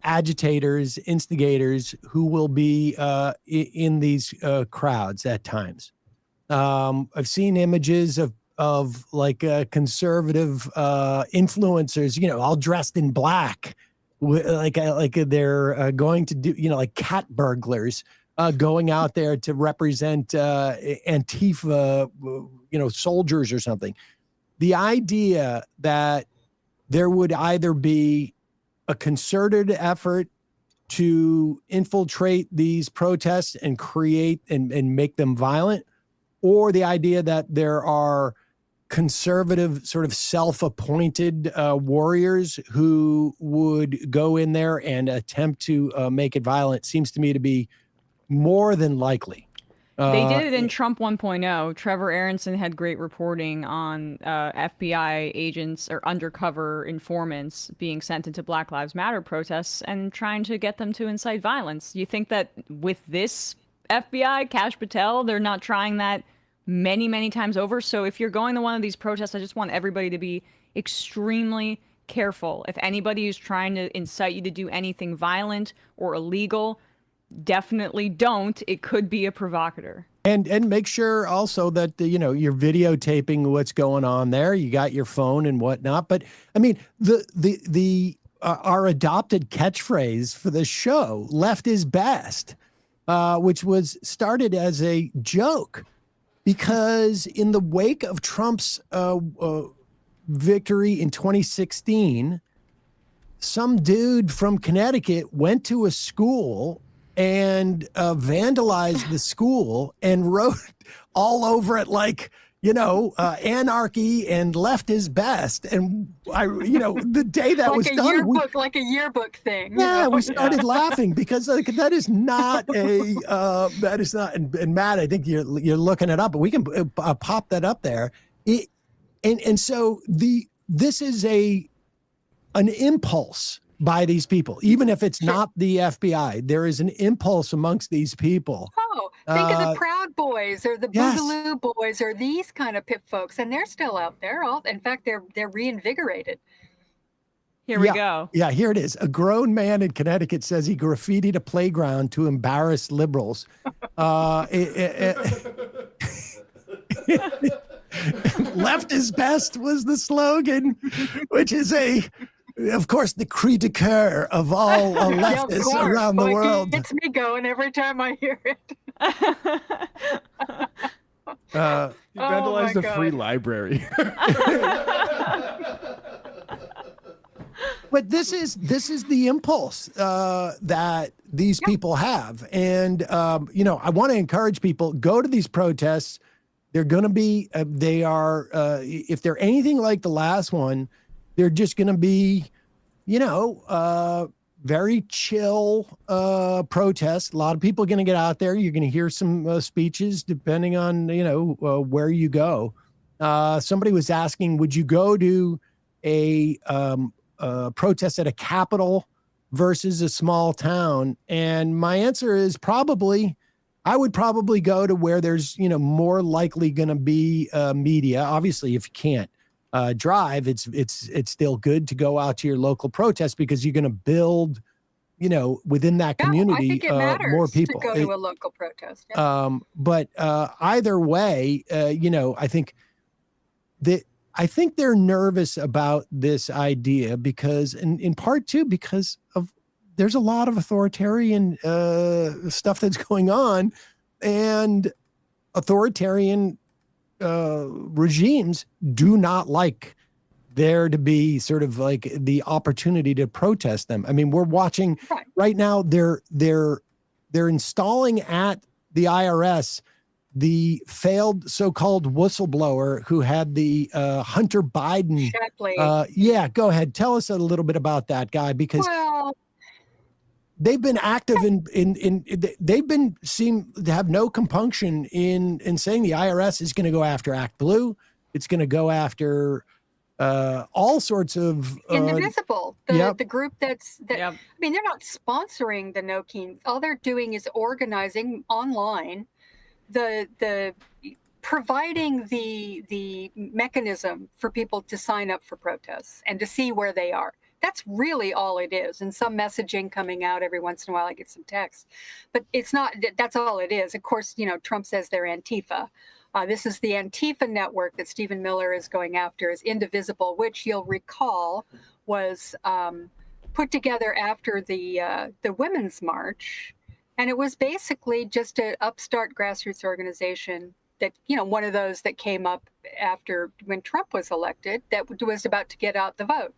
agitators, instigators who will be in these crowds at times. I've seen images of like conservative influencers, all dressed in black. Like they're going to do, like cat burglars going out there to represent Antifa, soldiers or something. The idea that there would either be a concerted effort to infiltrate these protests and create and make them violent, or the idea that there are conservative sort of self-appointed warriors who would go in there and attempt to make it violent seems to me to be more than likely. They did it in Trump 1.0. Trevor Aronson had great reporting on FBI agents or undercover informants being sent into Black Lives Matter protests and trying to get them to incite violence. You think that with this FBI, Kash Patel, they're not trying that many, many times over? So if you're going to one of these protests, I just want everybody to be extremely careful. If anybody is trying to incite you to do anything violent or illegal, definitely don't. It could be a provocateur. And make sure also that you're videotaping what's going on there. You got your phone and whatnot. But I mean, our adopted catchphrase for the show, "Left is best," which was started as a joke. Because in the wake of Trump's victory in 2016, some dude from Connecticut went to a school and vandalized the school and wrote all over it like, anarchy and left is best. And the day that was done, like a yearbook thing. Yeah, we started laughing because that is not and Matt, I think you're looking it up, but we can pop that up there. So this is an impulse by these people, even if it's not the FBI. There is an impulse amongst these people. Oh, think of the Proud Boys or the Boogaloo Boys or these kind of pip folks, and they're still out there. In fact, they're reinvigorated. Here we go. Yeah, here it is. A grown man in Connecticut says he graffitied a playground to embarrass liberals. Left is best was the slogan, which is of course, the cri de coeur of all leftists around the world. It gets me going every time I hear it. You vandalized a free library. But this is the impulse that these people have. And, I want to encourage people, go to these protests. They're going to be, if they're anything like the last one, they're just going to be, very chill protests. A lot of people are going to get out there. You're going to hear some speeches depending on, where you go. somebody was asking, would you go to a protest at a capital versus a small town? And my answer is I would probably go to where there's, more likely going to be media. Obviously, if you can't drive, it's still good to go out to your local protest because you're going to build, within that community, I think it matters more people to go to a local protest. But either way, I think they're nervous about this idea because, in part too, because of there's a lot of authoritarian stuff that's going on, and authoritarian regimes do not like there to be sort of like the opportunity to protest them. I mean, we're watching right now. They're installing at the IRS the failed so-called whistleblower who had the Hunter Biden. Shapley. Yeah, go ahead. Tell us a little bit about that guy, because they've been active seem to have no compunction in saying the IRS is going to go after Act Blue. It's going to go after all sorts of Indivisible, the group I mean, they're not sponsoring the No Keen. All they're doing is organizing online, the providing the mechanism for people to sign up for protests and to see where they are. That's really all it is. And some messaging coming out every once in a while. I get some text, but it's not. That's all it is. Of course, Trump says they're Antifa. This is the Antifa network that Stephen Miller is going after, is Indivisible, which you'll recall was put together after the Women's March. And it was basically just an upstart grassroots organization that, one of those that came up after when Trump was elected, that was about to get out the vote.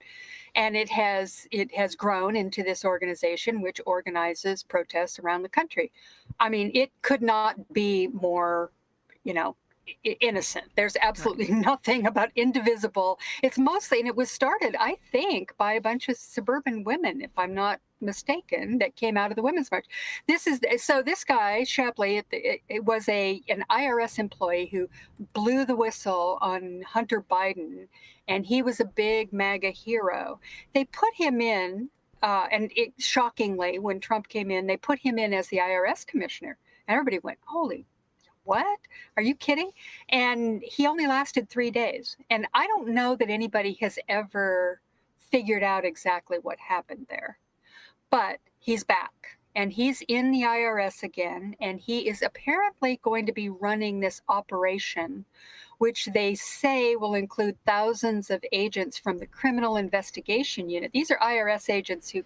And it has grown into this organization which organizes protests around the country. I mean, it could not be more, innocent. There's absolutely nothing about Indivisible. It's mostly, and it was started, I think, by a bunch of suburban women, if I'm not mistaken, that came out of the Women's March. This guy, Shapley, it was an IRS employee who blew the whistle on Hunter Biden, and he was a big MAGA hero. They put him in, shockingly, when Trump came in, they put him in as the IRS commissioner. And everybody went, holy, what? Are you kidding? And he only lasted 3 days. And I don't know that anybody has ever figured out exactly what happened there. But he's back, and he's in the IRS again, and he is apparently going to be running this operation, which they say will include thousands of agents from the Criminal Investigation Unit. These are IRS agents who,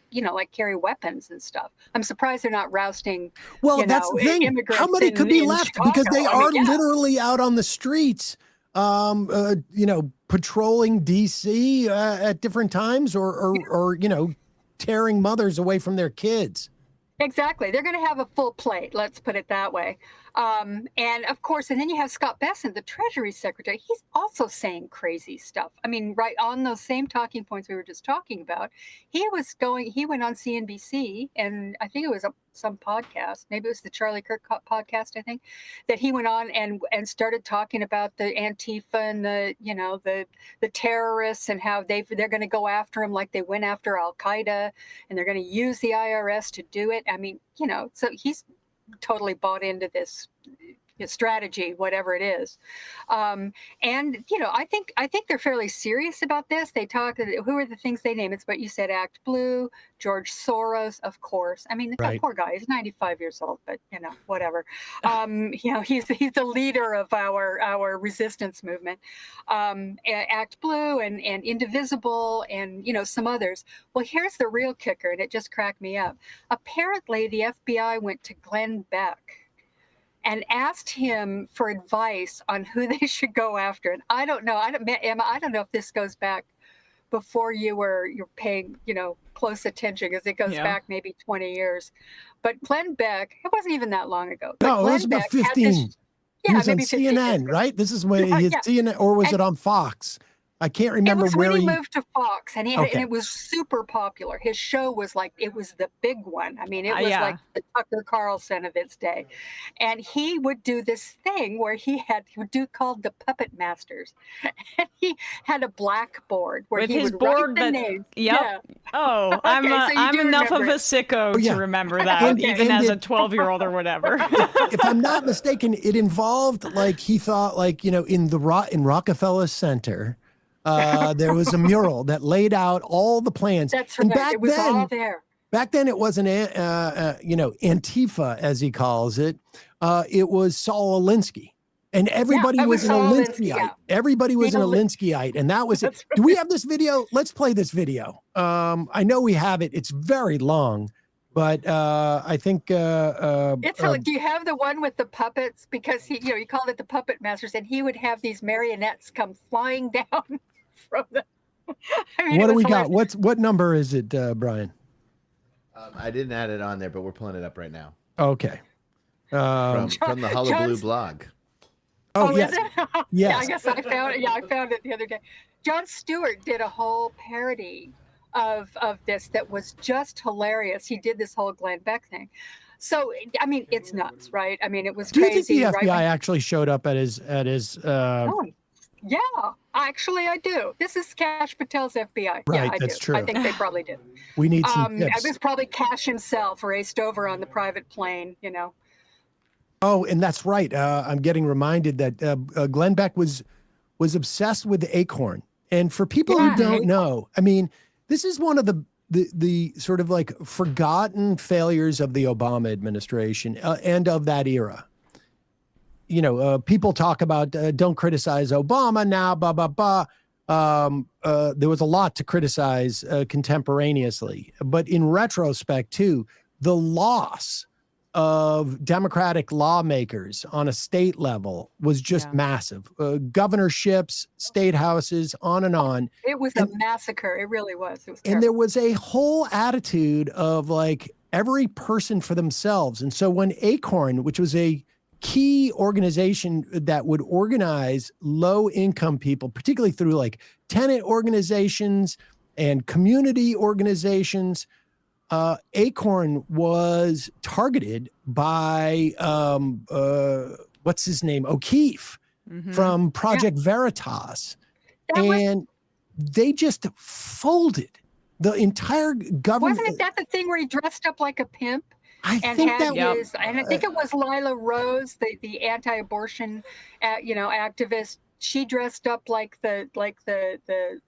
carry weapons and stuff. I'm surprised they're not rousting, that's the thing. Immigrants. How many could be left? Chicago? Because they are literally out on the streets, patrolling DC at different times, or tearing mothers away from their kids. Exactly. They're going to have a full plate. Let's put it that way. And of course, and then you have Scott Bessent, the Treasury Secretary. He's also saying crazy stuff. I mean, right on those same talking points we were just talking about. He went on CNBC, and I think it was some podcast, maybe it was the Charlie Kirk podcast, I think, that he went on and started talking about the Antifa and the terrorists, and how they're going to go after him like they went after Al Qaeda, and they're going to use the IRS to do it. I mean, so he's totally bought into this strategy, whatever it is. And I think they're fairly serious about this. They talk, who are the things they name? It's what you said, Act Blue, George Soros, of course. I mean, that poor guy, he's 95 years old, but whatever. He's the leader of our resistance movement. Act Blue and Indivisible and some others. Well, here's the real kicker, and it just cracked me up. Apparently, the FBI went to Glenn Beck and asked him for advice on who they should go after. And I don't know. Emma, I don't know if this goes back before you're paying, close attention, because it goes back maybe 20 years. But Glenn Beck, it wasn't even that long ago. No, it was about 15. He was on CNN, right? This is when he CNN, or was it on Fox? I can't remember it was where when he moved to Fox, and Okay. and it was super popular. His show was like, it was the big one. I mean, it was Yeah. like the Tucker Carlson of its day. And he would do this thing where he would do called the Puppet Masters. And he had a blackboard where With he his would board write the that- names. Yep. Yeah. Oh, Okay, I'm so you I'm do enough of remember a it. sicko Oh, yeah. to remember that, Okay. even And as a it- 12-year-old or whatever. if I'm not mistaken, it involved like he thought like, you know, in Rockefeller Center, there was a mural that laid out all the plans. That's And right. back It was then, all there. back then it wasn't, you know, Antifa as he calls it. It was Saul Alinsky. And everybody it was was an Saul Alinskyite. Alinsky, yeah. Everybody was an People li- Alinskyite. And that was it. That's Do we have this video? Let's play this video. I know we have it. It's very long, but I think It's like, do you have the one with the puppets? Because he called it the Puppet Masters, and he would have these marionettes come flying down from the. I mean, what it do we was got? hilarious. What number is it, Brian? I didn't add it on there, but we're pulling it up right now Okay. from the Hullabaloo John's- blog. Oh, yes. Is it? Yeah, Yes. I guess I found it. Yeah, I found it the other day. Jon Stewart did a whole parody of this that was just hilarious. He did this whole Glenn Beck thing. So, I mean, it's nuts, right? I mean, it was Do you crazy. think the FBI right? actually showed up at his Oh, yeah, actually, I do. This is Kash Patel's FBI. Yeah, Right, I that's do. true. I think they probably did. we need some It tips. was probably Cash himself raced over on the private plane, you know. Oh, and that's right. I'm getting reminded that Glenn Beck was obsessed with ACORN. And for people Yeah, who don't ACORN. know, I mean, this is one of the sort of like forgotten failures of the Obama administration and of that era. You know, people talk about don't criticize Obama now, blah, blah, blah. There was a lot to criticize contemporaneously. But in retrospect, too, the loss of Democratic lawmakers on a state level was just massive. Governorships, state houses, on and on. It was a massacre. It really was. It was And there was a whole attitude of like every person for themselves. And so when ACORN, which was a key organization that would organize low income people, particularly through like tenant organizations and community organizations, ACORN was targeted by what's his name, O'Keefe from Project Veritas, and they just folded the entire government. Wasn't that the thing where he dressed up like a pimp? I And think had that his, and I think it was Lila Rose, the anti-abortion, activist. She dressed up like the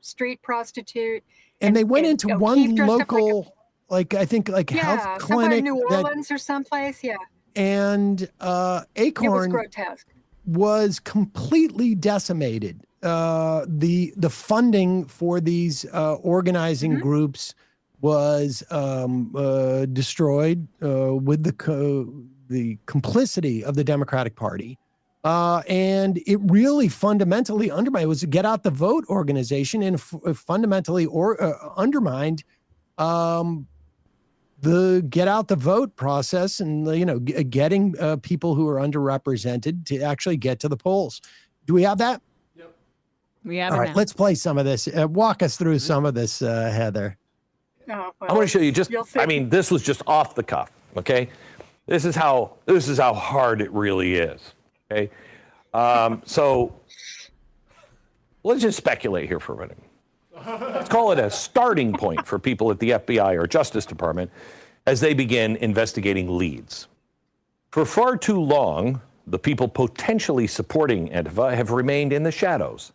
street prostitute. and they went into one O'Keefe dressed up local, like I think like health somewhere clinic in New that- Orleans or someplace. Yeah, and it was ACORN grotesque. was completely decimated. The funding for these organizing Mm-hmm. groups was destroyed with the complicity of the Democratic Party. And it really fundamentally undermined. It was a Get Out the Vote organization, and fundamentally undermined the Get Out the Vote process, and getting people who are underrepresented to actually get to the polls. Do we have that? We have All it right, now. let's play some of this. Walk us through some of this, Heather. Oh, I want to show you just, you'll see. I mean, this was just off the cuff, okay? This is how hard it really is, okay? So let's just speculate here for a minute. Let's call it a starting point for people at the FBI or Justice Department as they begin investigating leads. For far too long, the people potentially supporting Antifa have remained in the shadows.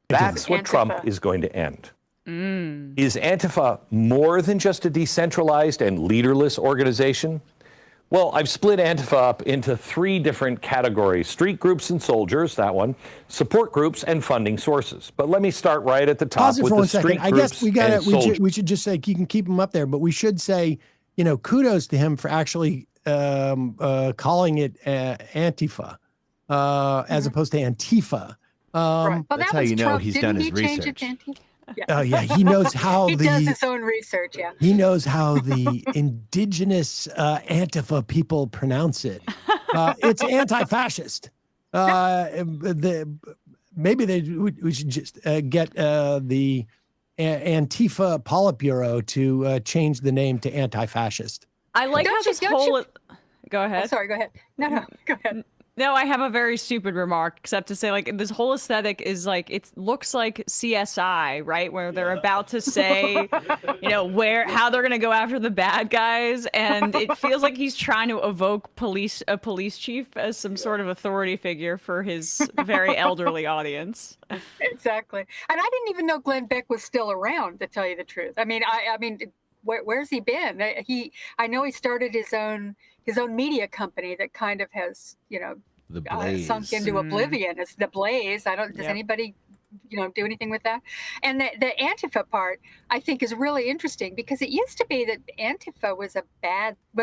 That's what Trump is going to end. Is Antifa more than just a decentralized and leaderless organization? Well, I've split Antifa up into 3 different categories: street groups and soldiers, that one, support groups, and funding sources. But let me start right at the top Pause it with for the 1 street second. I groups guess we and gotta soldiers. we should just say you can keep him up there, but we should say, kudos to him for actually calling it Antifa as opposed to Antifa. Well, That's that how was you know Trump. he's Didn't done his he change it research. to Antifa? Yeah. Oh yeah, he knows how he does his own research. Yeah. he knows how the indigenous Antifa people pronounce it. It's anti-fascist. maybe we should just get the Antifa Politburo to change the name to anti-fascist. I like how this whole. Go ahead. Oh, sorry, go ahead. No, go ahead. No, I have a very stupid remark, except to say, like, this whole aesthetic is like, it looks like CSI, right? Where they're about to say, you know, how they're gonna go after the bad guys, and it feels like he's trying to evoke a police chief as some sort of authority figure for his very elderly audience. Exactly. And I didn't even know Glenn Beck was still around, to tell you the truth. I mean, where's he been? I know he started his own media company that kind of has, you know, sunk into oblivion. It's the Blaze. Does anybody, you know, do anything with that? And the Antifa part, I think, is really interesting because it used to be that Antifa was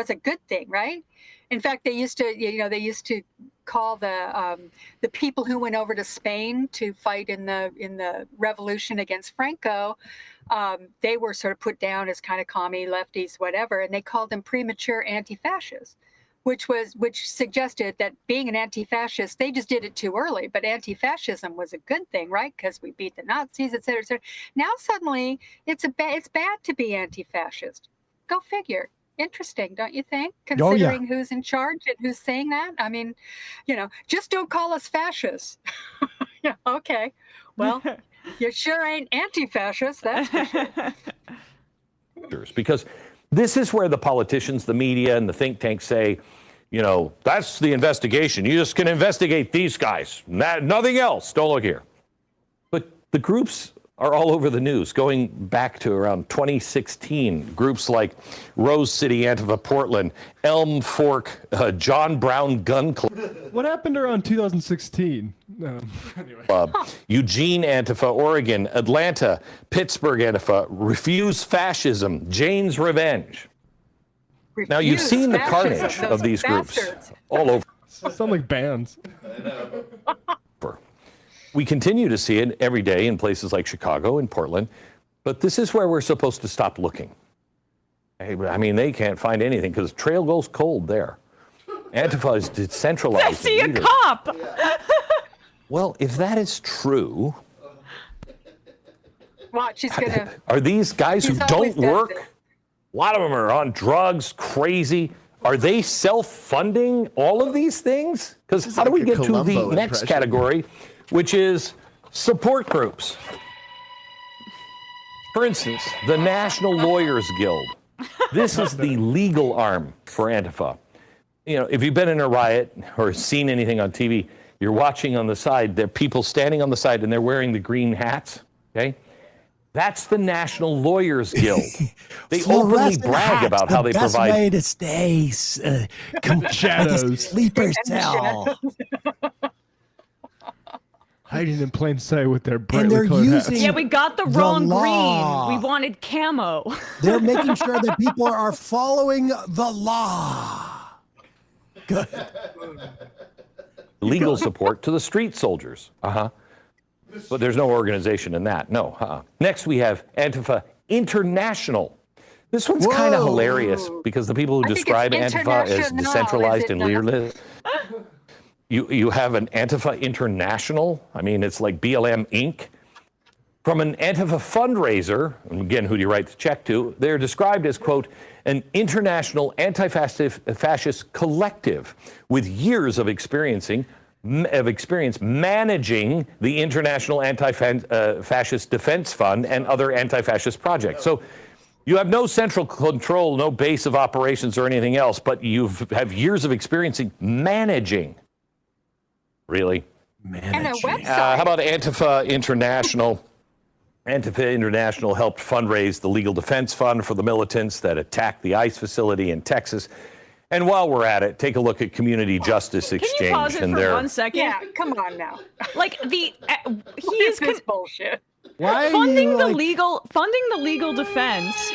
a good thing, right? In fact, they used to call the people who went over to Spain to fight in the revolution against Franco, they were sort of put down as kind of commie lefties, whatever, and they called them premature anti-fascists, which suggested that being an anti-fascist, they just did it too early. But anti-fascism was a good thing, right? Because we beat the Nazis, et cetera, et cetera. Now suddenly it's bad to be anti-fascist. Go figure. Interesting, don't you think? Considering who's in charge and who's saying that. I mean, you know, just don't call us fascists. Yeah, okay. Well, you sure ain't anti-fascist, that's for sure. Because this is where the politicians, the media, and the think tanks say, you know, that's the investigation. You just can investigate these guys. Nothing else. Don't look here. But the groups are all over the news, going back to around 2016. Groups like Rose City Antifa Portland, Elm Fork, John Brown Gun Club. What happened around 2016? Anyway. Eugene Antifa, Oregon, Atlanta, Pittsburgh Antifa, Refuse Fascism, Jane's Revenge. Now, you've seen the carnage of these groups all over. Sound like bands. We continue to see it every day in places like Chicago and Portland, but this is where we're supposed to stop looking. I mean, they can't find anything because the trail goes cold there. Antifa is decentralized. I see a cop. Well, if that is true, watch, she's gonna. Are these guys who don't work? A lot of them are on drugs, crazy. Are they self-funding all of these things? Because how do we get to the next category, which is support groups? For instance, the National Lawyers Guild. This is the legal arm for Antifa. You know, if you've been in a riot or seen anything on TV, you're watching on the side, there are people standing on the side and they're wearing the green hats, okay? That's the National Lawyers Guild. They openly brag about how they provide. Best way to stay shadows, sleeper cell. Hiding in plain sight with their brightly colored hats. Yeah, we got the wrong green. We wanted camo. They're making sure that people are following the law. Good. Legal support to the street soldiers. But there's no organization in that. No. Next, we have Antifa International. This one's kind of hilarious because the people who describe Antifa as decentralized and leaderless. You have an Antifa International. I mean, it's like BLM Inc. From an Antifa fundraiser, and again, who do you write the check to? They're described as, quote, an international anti-fascist collective with years of experience managing the International Anti-Fascist Defense Fund and other anti-fascist projects. So you have no central control, no base of operations or anything else, but you have years of experience managing. Really? And a website. How about Antifa International? Antifa International helped fundraise the Legal Defense Fund for the militants that attacked the ICE facility in Texas. And while we're at it, take a look at Community Justice Exchange. Can you pause it for 1 second? Yeah, come on now. Like he is this bullshit. Why funding the legal defense.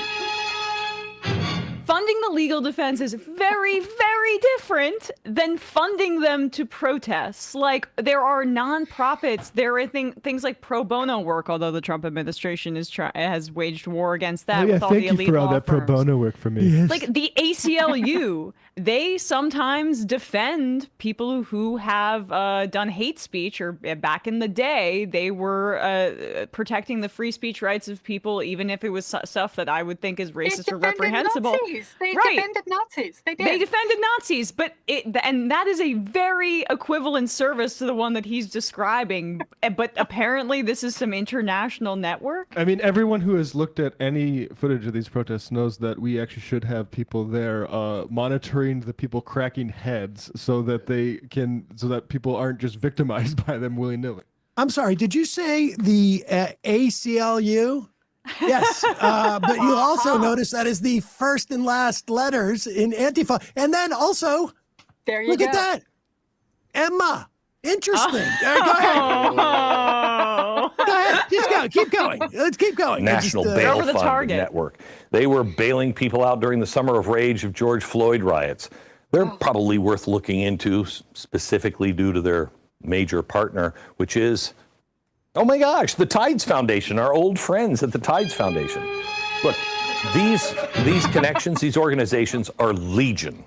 Funding the legal defense is very, very very different than funding them to protests. Like, there are nonprofits, there are things like pro bono work, although the Trump administration has waged war against that with all the elite thank you for all law that pro firms. bono work for me. Like the ACLU, they sometimes defend people who have done hate speech, or back in the day, they were protecting the free speech rights of people, even if it was stuff that I would think is racist or reprehensible. Nazis. They defended Nazis. They did. They defended Nazis, but and that is a very equivalent service to the one that he's describing. But apparently, this is some international network. I mean, everyone who has looked at any footage of these protests knows that we actually should have people there monitoring the people cracking heads so that people aren't just victimized by them willy-nilly. I'm sorry, did you say the ACLU? Yes, but you also notice that is the first and last letters in Antifa. And then also, there you look go. at that. Emma. Interesting. Go ahead. Go ahead. Just go. Keep going. Let's keep going. National Bail Fund Network. They were bailing people out during the Summer of Rage of George Floyd riots. They're probably worth looking into, specifically due to their major partner, which is, oh my gosh, the Tides Foundation, our old friends at the Tides Foundation. Look, these connections, these organizations are legion.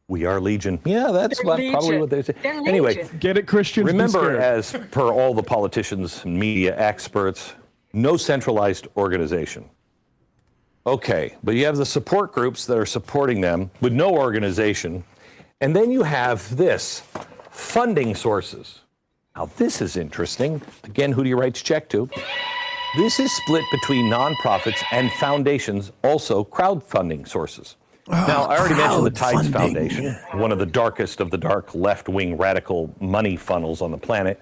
We are legion. Yeah, that's probably what they say. Anyway, get it, Christians. Remember, as per all the politicians and media experts, no centralized organization. Okay, but you have the support groups that are supporting them with no organization. And then you have this, funding sources. Now, this is interesting. Again, who do you write to check to? This is split between nonprofits and foundations, also crowdfunding sources. Now, I already mentioned the Tides Foundation, one of the darkest of the dark left-wing radical money funnels on the planet.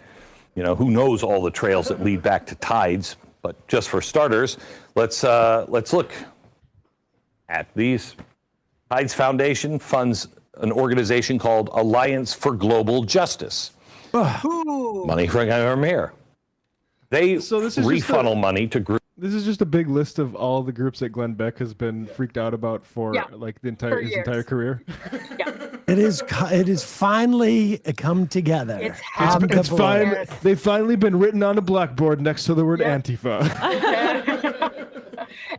You know, who knows all the trails that lead back to Tides? But just for starters, let's look at these. Tides Foundation funds an organization called Alliance for Global Justice. Money from here. They refunnel money to groups. This is just a big list of all the groups that Glenn Beck has been freaked out about for like his entire career. It is finally come together. It's fine. They've finally been written on a blackboard next to the word Antifa.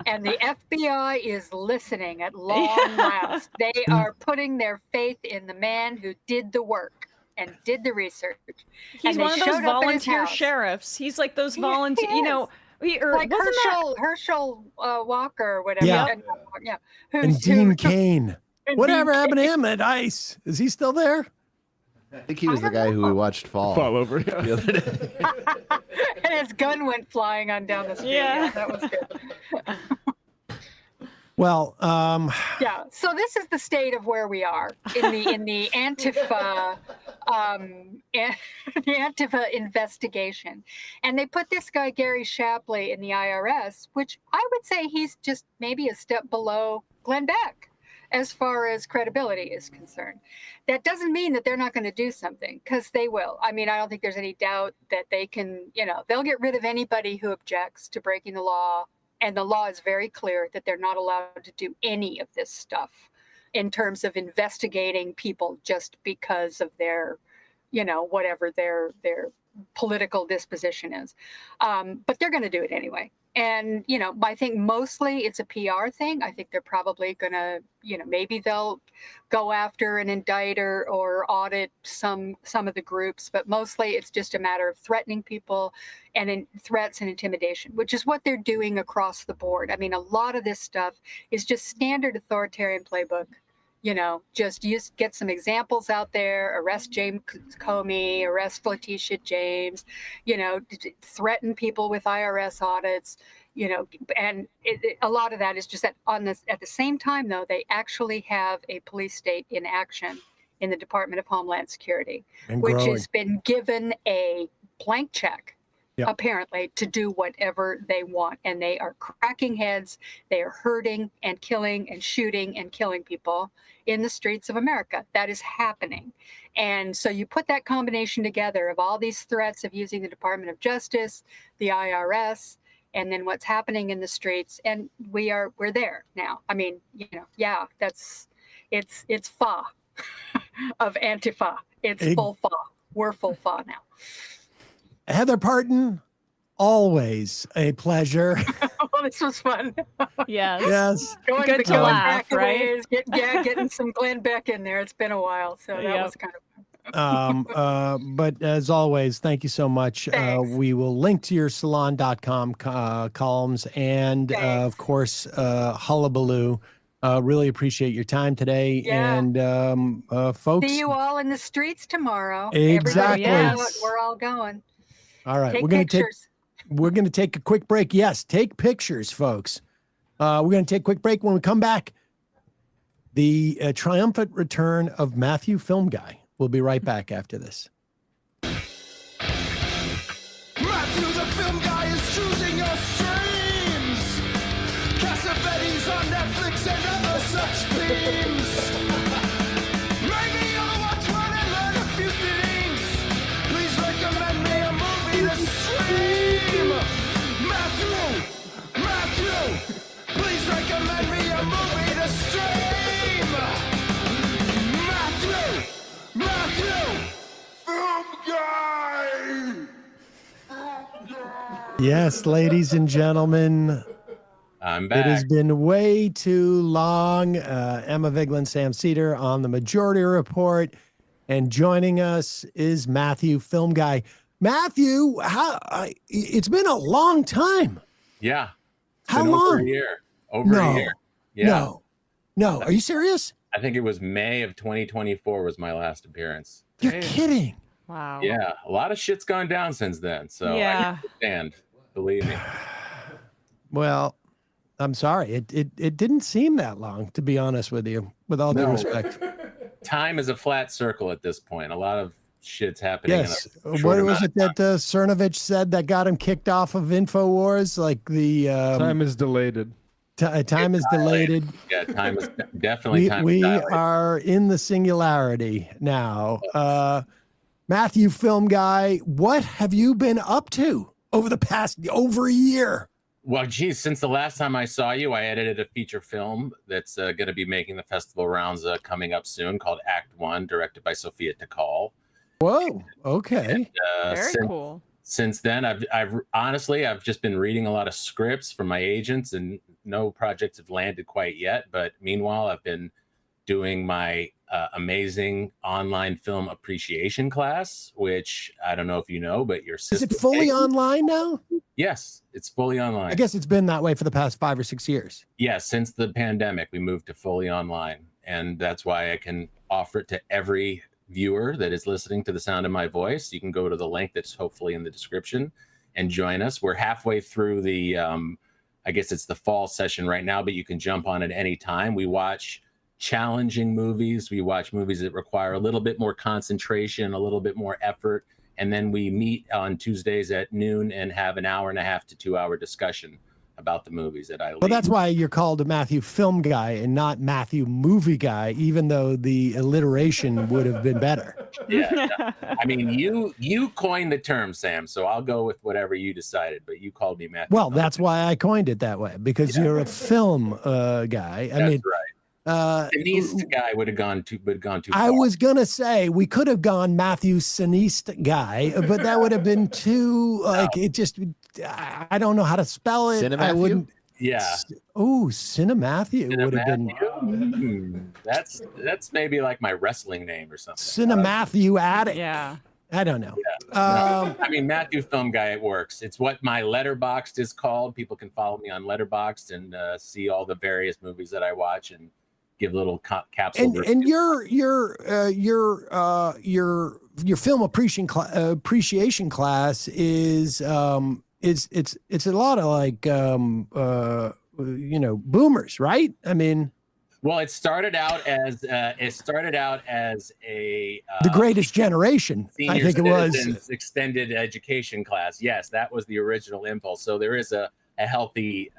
And the FBI is listening at long last. They are putting their faith in the man who did the work and did the research. He's one of those volunteer sheriffs. He's like those volunteer, you know. Like Herschel Walker or whatever. Yeah. And Dean Cain. Whatever happened to him at ICE? Is he still there? I think he was the guy who we watched fall over the other day. And his gun went flying on down the street. Yeah, that was good. Well, so this is the state of where we are in the Antifa the Antifa investigation. And they put this guy Gary Shapley in the IRS, which I would say he's just maybe a step below Glenn Beck as far as credibility is concerned. That doesn't mean that they're not going to do something, because they will. I mean, I don't think there's any doubt that they can, they'll get rid of anybody who objects to breaking the law. And the law is very clear that they're not allowed to do any of this stuff in terms of investigating people just because of their, whatever their political disposition is. But they're going to do it anyway. And, I think mostly it's a PR thing. I think they're probably going to, maybe they'll go after and indict or audit some of the groups, but mostly it's just a matter of threatening people and threats and intimidation, which is what they're doing across the board. I mean, a lot of this stuff is just standard authoritarian playbook. Just get some examples out there, arrest James Comey, arrest Letitia James, threaten people with IRS audits, and a lot of that is just that at the same time, though, they actually have a police state in action in the Department of Homeland Security, which has been given a blank check. Yep. Apparently, to do whatever they want. And they are cracking heads. They are hurting and killing and shooting and killing people in the streets of America. That is happening. And so you put that combination together of all these threats of using the Department of Justice, the IRS, and then what's happening in the streets. And we're there now. I mean, it's fa of Antifa. It's full fa. We're full fa now. Heather Parton, always a pleasure. Oh, this was fun. Yes. Yes. Good to laugh, back a right? ways, getting some Glenn Beck in there. It's been a while, so that was kind of fun. But as always, thank you so much. We will link to your salon.com columns and, of course, Hullabaloo. Really appreciate your time today. Yeah. And folks. See you all in the streets tomorrow. Exactly. Everybody know we're all going. All right. Take We're going to pictures. we're going to take a quick break. Yes, take pictures, folks. We're going to take a quick break. When we come back, the triumphant return of Matthew Film Guy. We'll be right back after this. Matthew the Film Guy is choosing your streams. Cassavetes on Netflix and other such themes. Maybe you'll watch one and learn a few things. Please recommend me a movie to stream. Matthew, please recommend me a movie to stream. Matthew, Film Guy. Yes, ladies and gentlemen. I'm back. It has been way too long. Emma Vigeland, Sam Seder on the Majority Report. And joining us is Matthew Film Guy. Matthew, it's been a long time. Yeah. It's How been long? Over a year. Over a year. Yeah. No. Are you serious? I think it was May of 2024 was my last appearance. You're kidding. Wow. Yeah. A lot of shit's gone down since then. So I understand. Believe me. Well, I'm sorry. It didn't seem that long, to be honest with you, with all due respect. Time is a flat circle at this point. A lot of shit's happening. Yes. What was it that Cernovich said that got him kicked off of InfoWars? Like the time is delayed. Time is delayed. Yeah, time is definitely time. We are in the singularity now. Matthew Film Guy, what have you been up to over the past over a year? Well, geez, since the last time I saw you, I edited a feature film that's going to be making the festival rounds coming up soon called Act One, directed by Sophia Takal. Whoa, okay. And, Very cool. Since then, I've honestly just been reading a lot of scripts from my agents, and no projects have landed quite yet. But meanwhile, I've been doing my amazing online film appreciation class, which I don't know if you know, but your sister. Is it fully online now? Yes, it's fully online. I guess it's been that way for the past 5 or 6 years. Yeah, since the pandemic, we moved to fully online, and that's why I can offer it to every viewer that is listening to the sound of my voice. You can go to the link that's hopefully in the description and join us. We're halfway through the I guess it's the fall session right now, but you can jump on at any time. We watch challenging movies. We watch movies that require a little bit more concentration, a little bit more effort, and then we meet on Tuesdays at noon and have an 1.5 to 2 hour discussion about the movies that I lead. Well, that's why you're called a Matthew Film Guy and not Matthew Movie Guy, even though the alliteration would have been better. Yeah, I mean, you coined the term, Sam, so I'll go with whatever you decided, but you called me Matthew. Well, that's why I coined it that way, because you're a film guy. I mean, right. Siniste guy would have gone too far. I was gonna say we could have gone Matthew Siniste Guy, but that would have been too it just. I don't know how to spell it. I wouldn't. Yeah. Oh, Cinematthew would have been. That's maybe like my wrestling name or something. Cinematthew Addict. Yeah. I don't know. Yeah. I mean, Matthew Film Guy, it works. It's what my Letterboxd is called. People can follow me on Letterboxd and see all the various movies that I watch and give little capsule. And your film appreciation class is it's a lot of like boomers, right? I mean, well, it started out as a the Greatest Generation. I think it was extended education class. Yes, that was the original impulse. So there is a healthy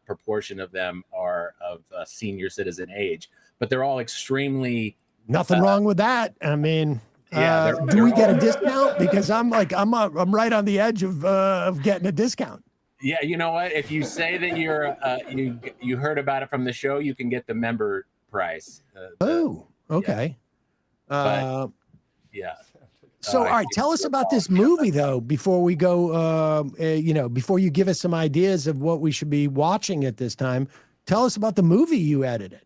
proportion of them are of senior citizen age, but they're all extremely nothing wrong with that. I mean. Yeah, do we get a discount? Because I'm right on the edge of getting a discount. Yeah, you know what? If you say that you're you heard about it from the show, you can get the member price. Okay. But, yeah. So, all right, tell us about this movie, though, before we go, before you give us some ideas of what we should be watching at this time. Tell us about the movie you edited.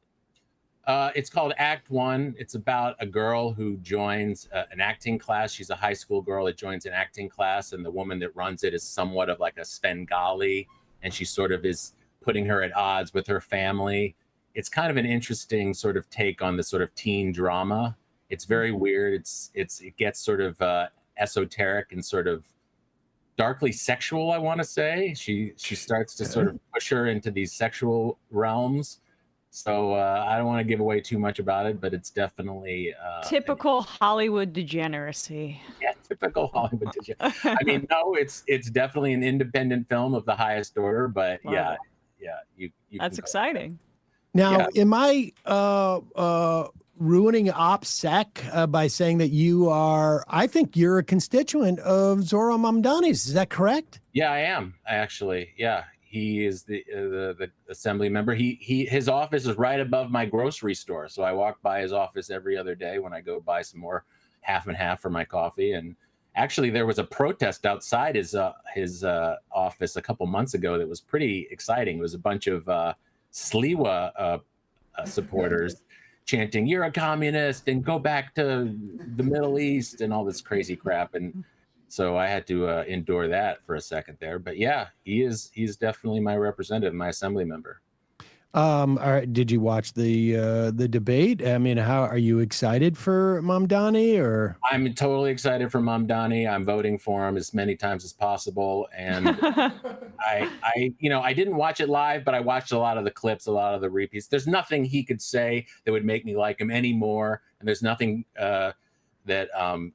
It's called Act One. It's about a girl who joins an acting class. She's a high school girl that joins an acting class, and the woman that runs it is somewhat of like a Svengali, and she sort of is putting her at odds with her family. It's kind of an interesting sort of take on the sort of teen drama. It's very weird. It gets sort of esoteric and sort of darkly sexual, I want to say. She starts to sort of push her into these sexual realms. So I don't want to give away too much about it, but it's definitely typical Hollywood degeneracy. Yeah, typical Hollywood degeneracy. I mean, no, it's definitely an independent film of the highest order, but Wow. you That's exciting. Now, am I ruining OPSEC by saying that I think you're a constituent of Zohran Mamdani's? Is that correct? Yeah, I am actually. Yeah. He is the assembly member. His office is right above my grocery store, so I walk by his office every other day when I go buy some more half and half for my coffee. And actually, there was a protest outside his office a couple months ago that was pretty exciting. It was a bunch of Sliwa supporters chanting, "You're a communist," and "Go back to the Middle East," and all this crazy crap. And so I had to endure that for a second there. But yeah, he's definitely my representative, my assembly member. All right. Did you watch the debate? I mean, how are you excited for Mamdani? Or I'm totally excited for Mamdani. I'm voting for him as many times as possible. And I didn't watch it live, but I watched a lot of the clips, a lot of the repeats. There's nothing he could say that would make me like him anymore, and there's nothing that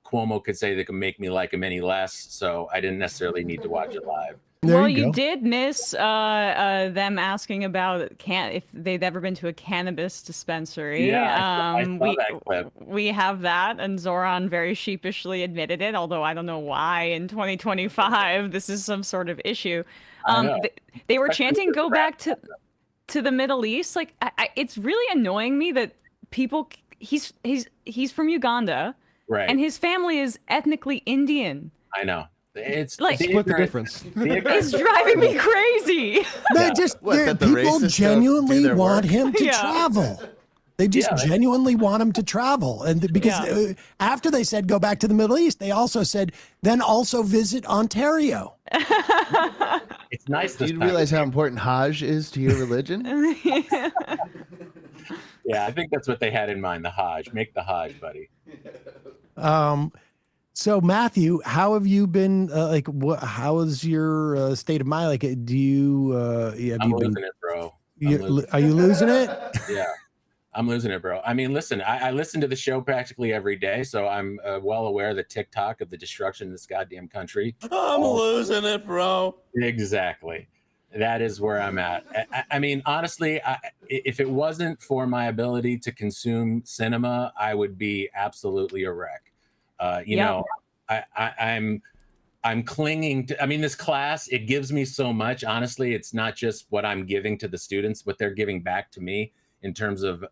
Cuomo could say that could make me like him any less. So I didn't necessarily need to watch it live. Well, you did miss them asking about if they'd ever been to a cannabis dispensary. Yeah, I saw that clip. We have that, and Zohran very sheepishly admitted it, although I don't know why in 2025 this is some sort of issue. They were chanting, "Go back to the Middle East." Like, it's really annoying me that people. He's from Uganda, right? And his family is ethnically Indian. I know. It's like split the difference. It's driving me crazy. People genuinely want him to travel. They just genuinely want him to travel, and because after they said go back to the Middle East, they also said then also visit Ontario. It's nice. Do you realize how important Hajj is to your religion? Yeah, I think that's what they had in mind. The Hajj. Make the Hajj, buddy. So Matthew, how have you been? How is your state of mind? Like, do you? I'm losing it, bro. Are you losing it? Yeah, I'm losing it, bro. I mean, listen, I listen to the show practically every day, so I'm well aware of the TikTok of the destruction of this goddamn country. I'm losing it, bro. Exactly. That is where I'm at. I mean, honestly, if it wasn't for my ability to consume cinema, I would be absolutely a wreck. You know, I'm clinging to, I mean, this class, it gives me so much. Honestly, it's not just what I'm giving to the students, what they're giving back to me in terms of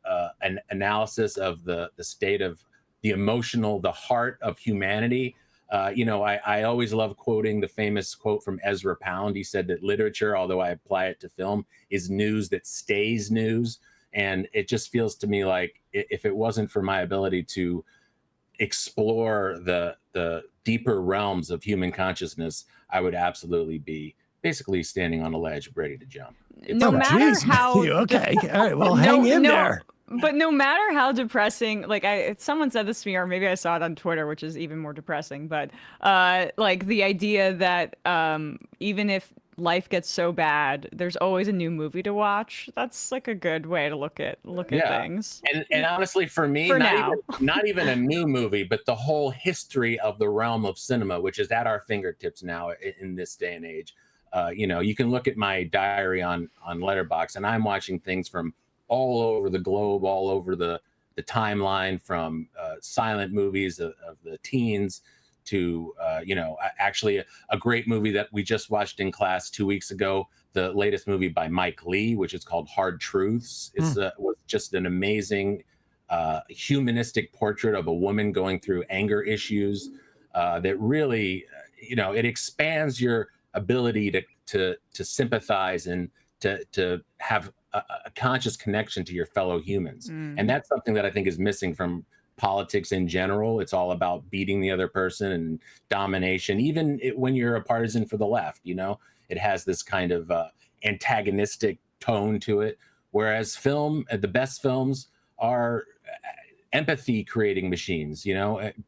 an analysis of the state of the emotional, the heart of humanity. I always love quoting the famous quote from Ezra Pound. He said that literature, although I apply it to film, is news that stays news. And it just feels to me like if it wasn't for my ability to explore the deeper realms of human consciousness, I would absolutely be basically standing on a ledge ready to jump. No matter how okay, all right, well, hang in there. But no matter how depressing, like someone said this to me, or maybe I saw it on Twitter, which is even more depressing. But like the idea that even if life gets so bad, there's always a new movie to watch. That's like a good way to look at things. And honestly, for me, not even a new movie, but the whole history of the realm of cinema, which is at our fingertips now in this day and age. You can look at my diary on Letterboxd, and I'm watching things from all over the globe, all over the timeline, from silent movies of the teens to, actually a great movie that we just watched in class 2 weeks ago, the latest movie by Mike Lee, which is called Hard Truths. It's was just an amazing humanistic portrait of a woman going through anger issues that really, it expands your ability to sympathize and to have a conscious connection to your fellow humans. And that's something that I think is missing from politics in general. It's all about beating the other person and domination. Even when you're a partisan for the left, it has this kind of antagonistic tone to it. Whereas the best films are empathy creating machines,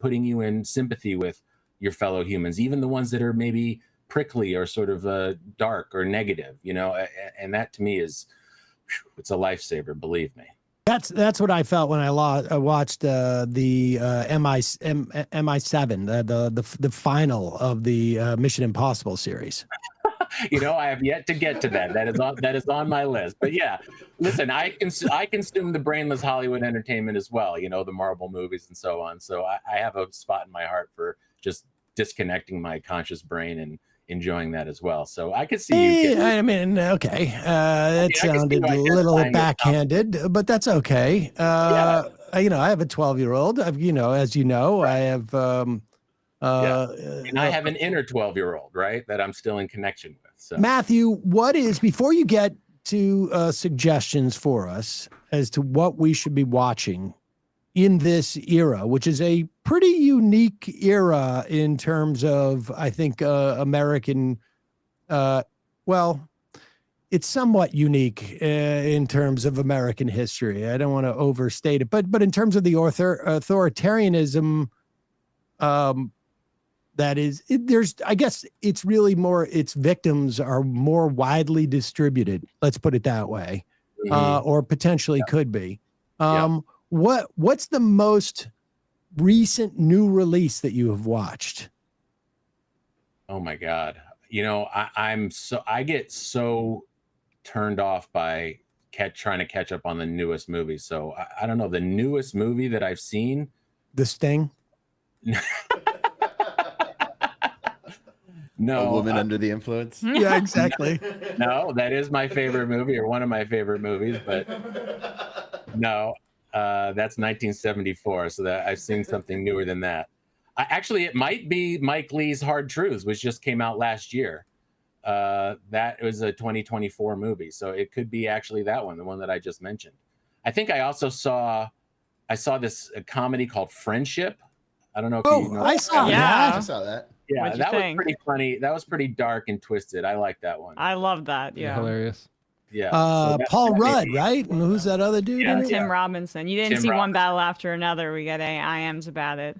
putting you in sympathy with your fellow humans, even the ones that are maybe prickly or sort of dark or negative, and that to me it's a lifesaver, believe me. That's what I felt when I watched the MI7, the final of the Mission Impossible series. I have yet to get to that. That is on my list. But yeah, listen, I consume the brainless Hollywood entertainment as well. The Marvel movies and so on. So I have a spot in my heart for just disconnecting my conscious brain and enjoying that as well. So I could see you. Okay. That sounded a little backhanded, but that's okay. I have a 12-year-old. As you know, I have. And I have an inner 12-year-old, right, that I'm still in connection with. So Matthew, before you get to suggestions for us as to what we should be watching in this era, which is a pretty unique era in terms of, I think, American, it's somewhat unique in terms of American history. I don't want to overstate it, but in terms of the authoritarianism, I guess it's really more, its victims are more widely distributed. Let's put it that way, or potentially could be. What's the most recent new release that you have watched? Oh my God. I get so turned off by trying to catch up on the newest movie. So I don't know, the newest movie that I've seen. The Sting? No. A Woman Under the Influence? Yeah, exactly. No, that is my favorite movie, or one of my favorite movies, but no. That's 1974, so that I've seen something newer than that. Actually, it might be Mike Lee's Hard Truths, which just came out last year. That was a 2024 movie, so it could be actually that one, the one that I just mentioned. I think I also saw this comedy called Friendship. I don't know if you know. I saw that. I saw that. Yeah, that was pretty funny. That was pretty dark and twisted. I like that one. I love that. Yeah. Hilarious. Yeah. Paul Rudd, right? And who's that other dude? And Tim Robinson. You didn't Tim see One Robinson. Battle After Another. We got IMs about it.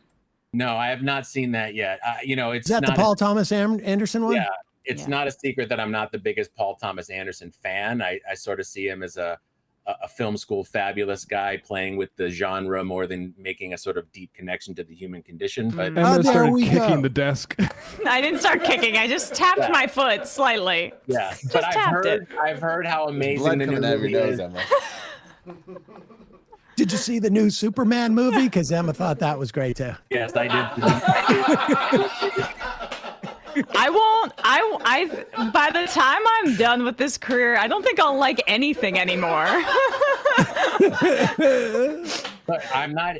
No, I have not seen that yet. It's Is that the Paul Thomas Anderson one? Yeah, it's not a secret that I'm not the biggest Paul Thomas Anderson fan. I sort of see him as a film school fabulous guy playing with the genre more than making a sort of deep connection to the human condition. But And then started kicking the desk. I didn't start kicking. I just tapped my foot slightly. Yeah, Just but tapped it. I've heard how amazing Blood the new coming out of movie your nose, is. Emma. Did you see the new Superman movie? Because Emma thought that was great too. Yes, I did. By the time I'm done with this career, I don't think I'll like anything anymore. But I'm not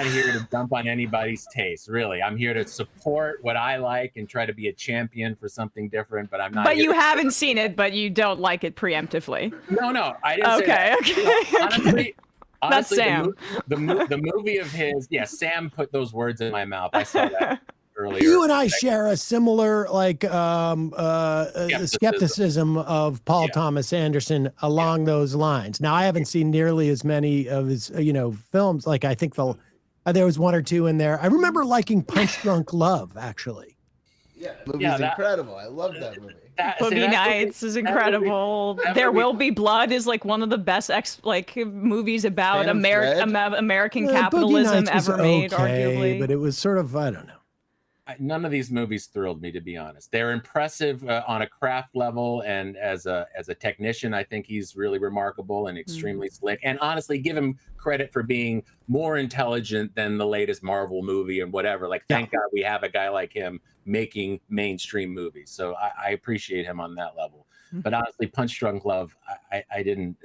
here to dump on anybody's taste, really. I'm here to support what I like and try to be a champion for something different, but I'm not. But you haven't seen it, but you don't like it preemptively. No, I didn't say that. Okay. Honestly, That's Sam. The movie of his, Sam put those words in my mouth. I saw that earlier. You and I share a similar skepticism of Paul Thomas Anderson along those lines. Now, I haven't seen nearly as many of his films. Like I think there was one or two in there. I remember liking Punch Drunk Love, actually. Yeah, the movie's incredible. I love that movie. Boogie Nights is incredible. There Will Be Blood is like one of the best movies about American capitalism ever made, arguably. But it was sort of, I don't know. none of these movies thrilled me, to be honest. They're impressive on a craft level, and as a technician, I think he's really remarkable and extremely slick. And honestly, give him credit for being more intelligent than the latest Marvel movie and whatever. Like, thank God we have a guy like him making mainstream movies. So I appreciate him on that level. But honestly, Punch Drunk Love, I didn't.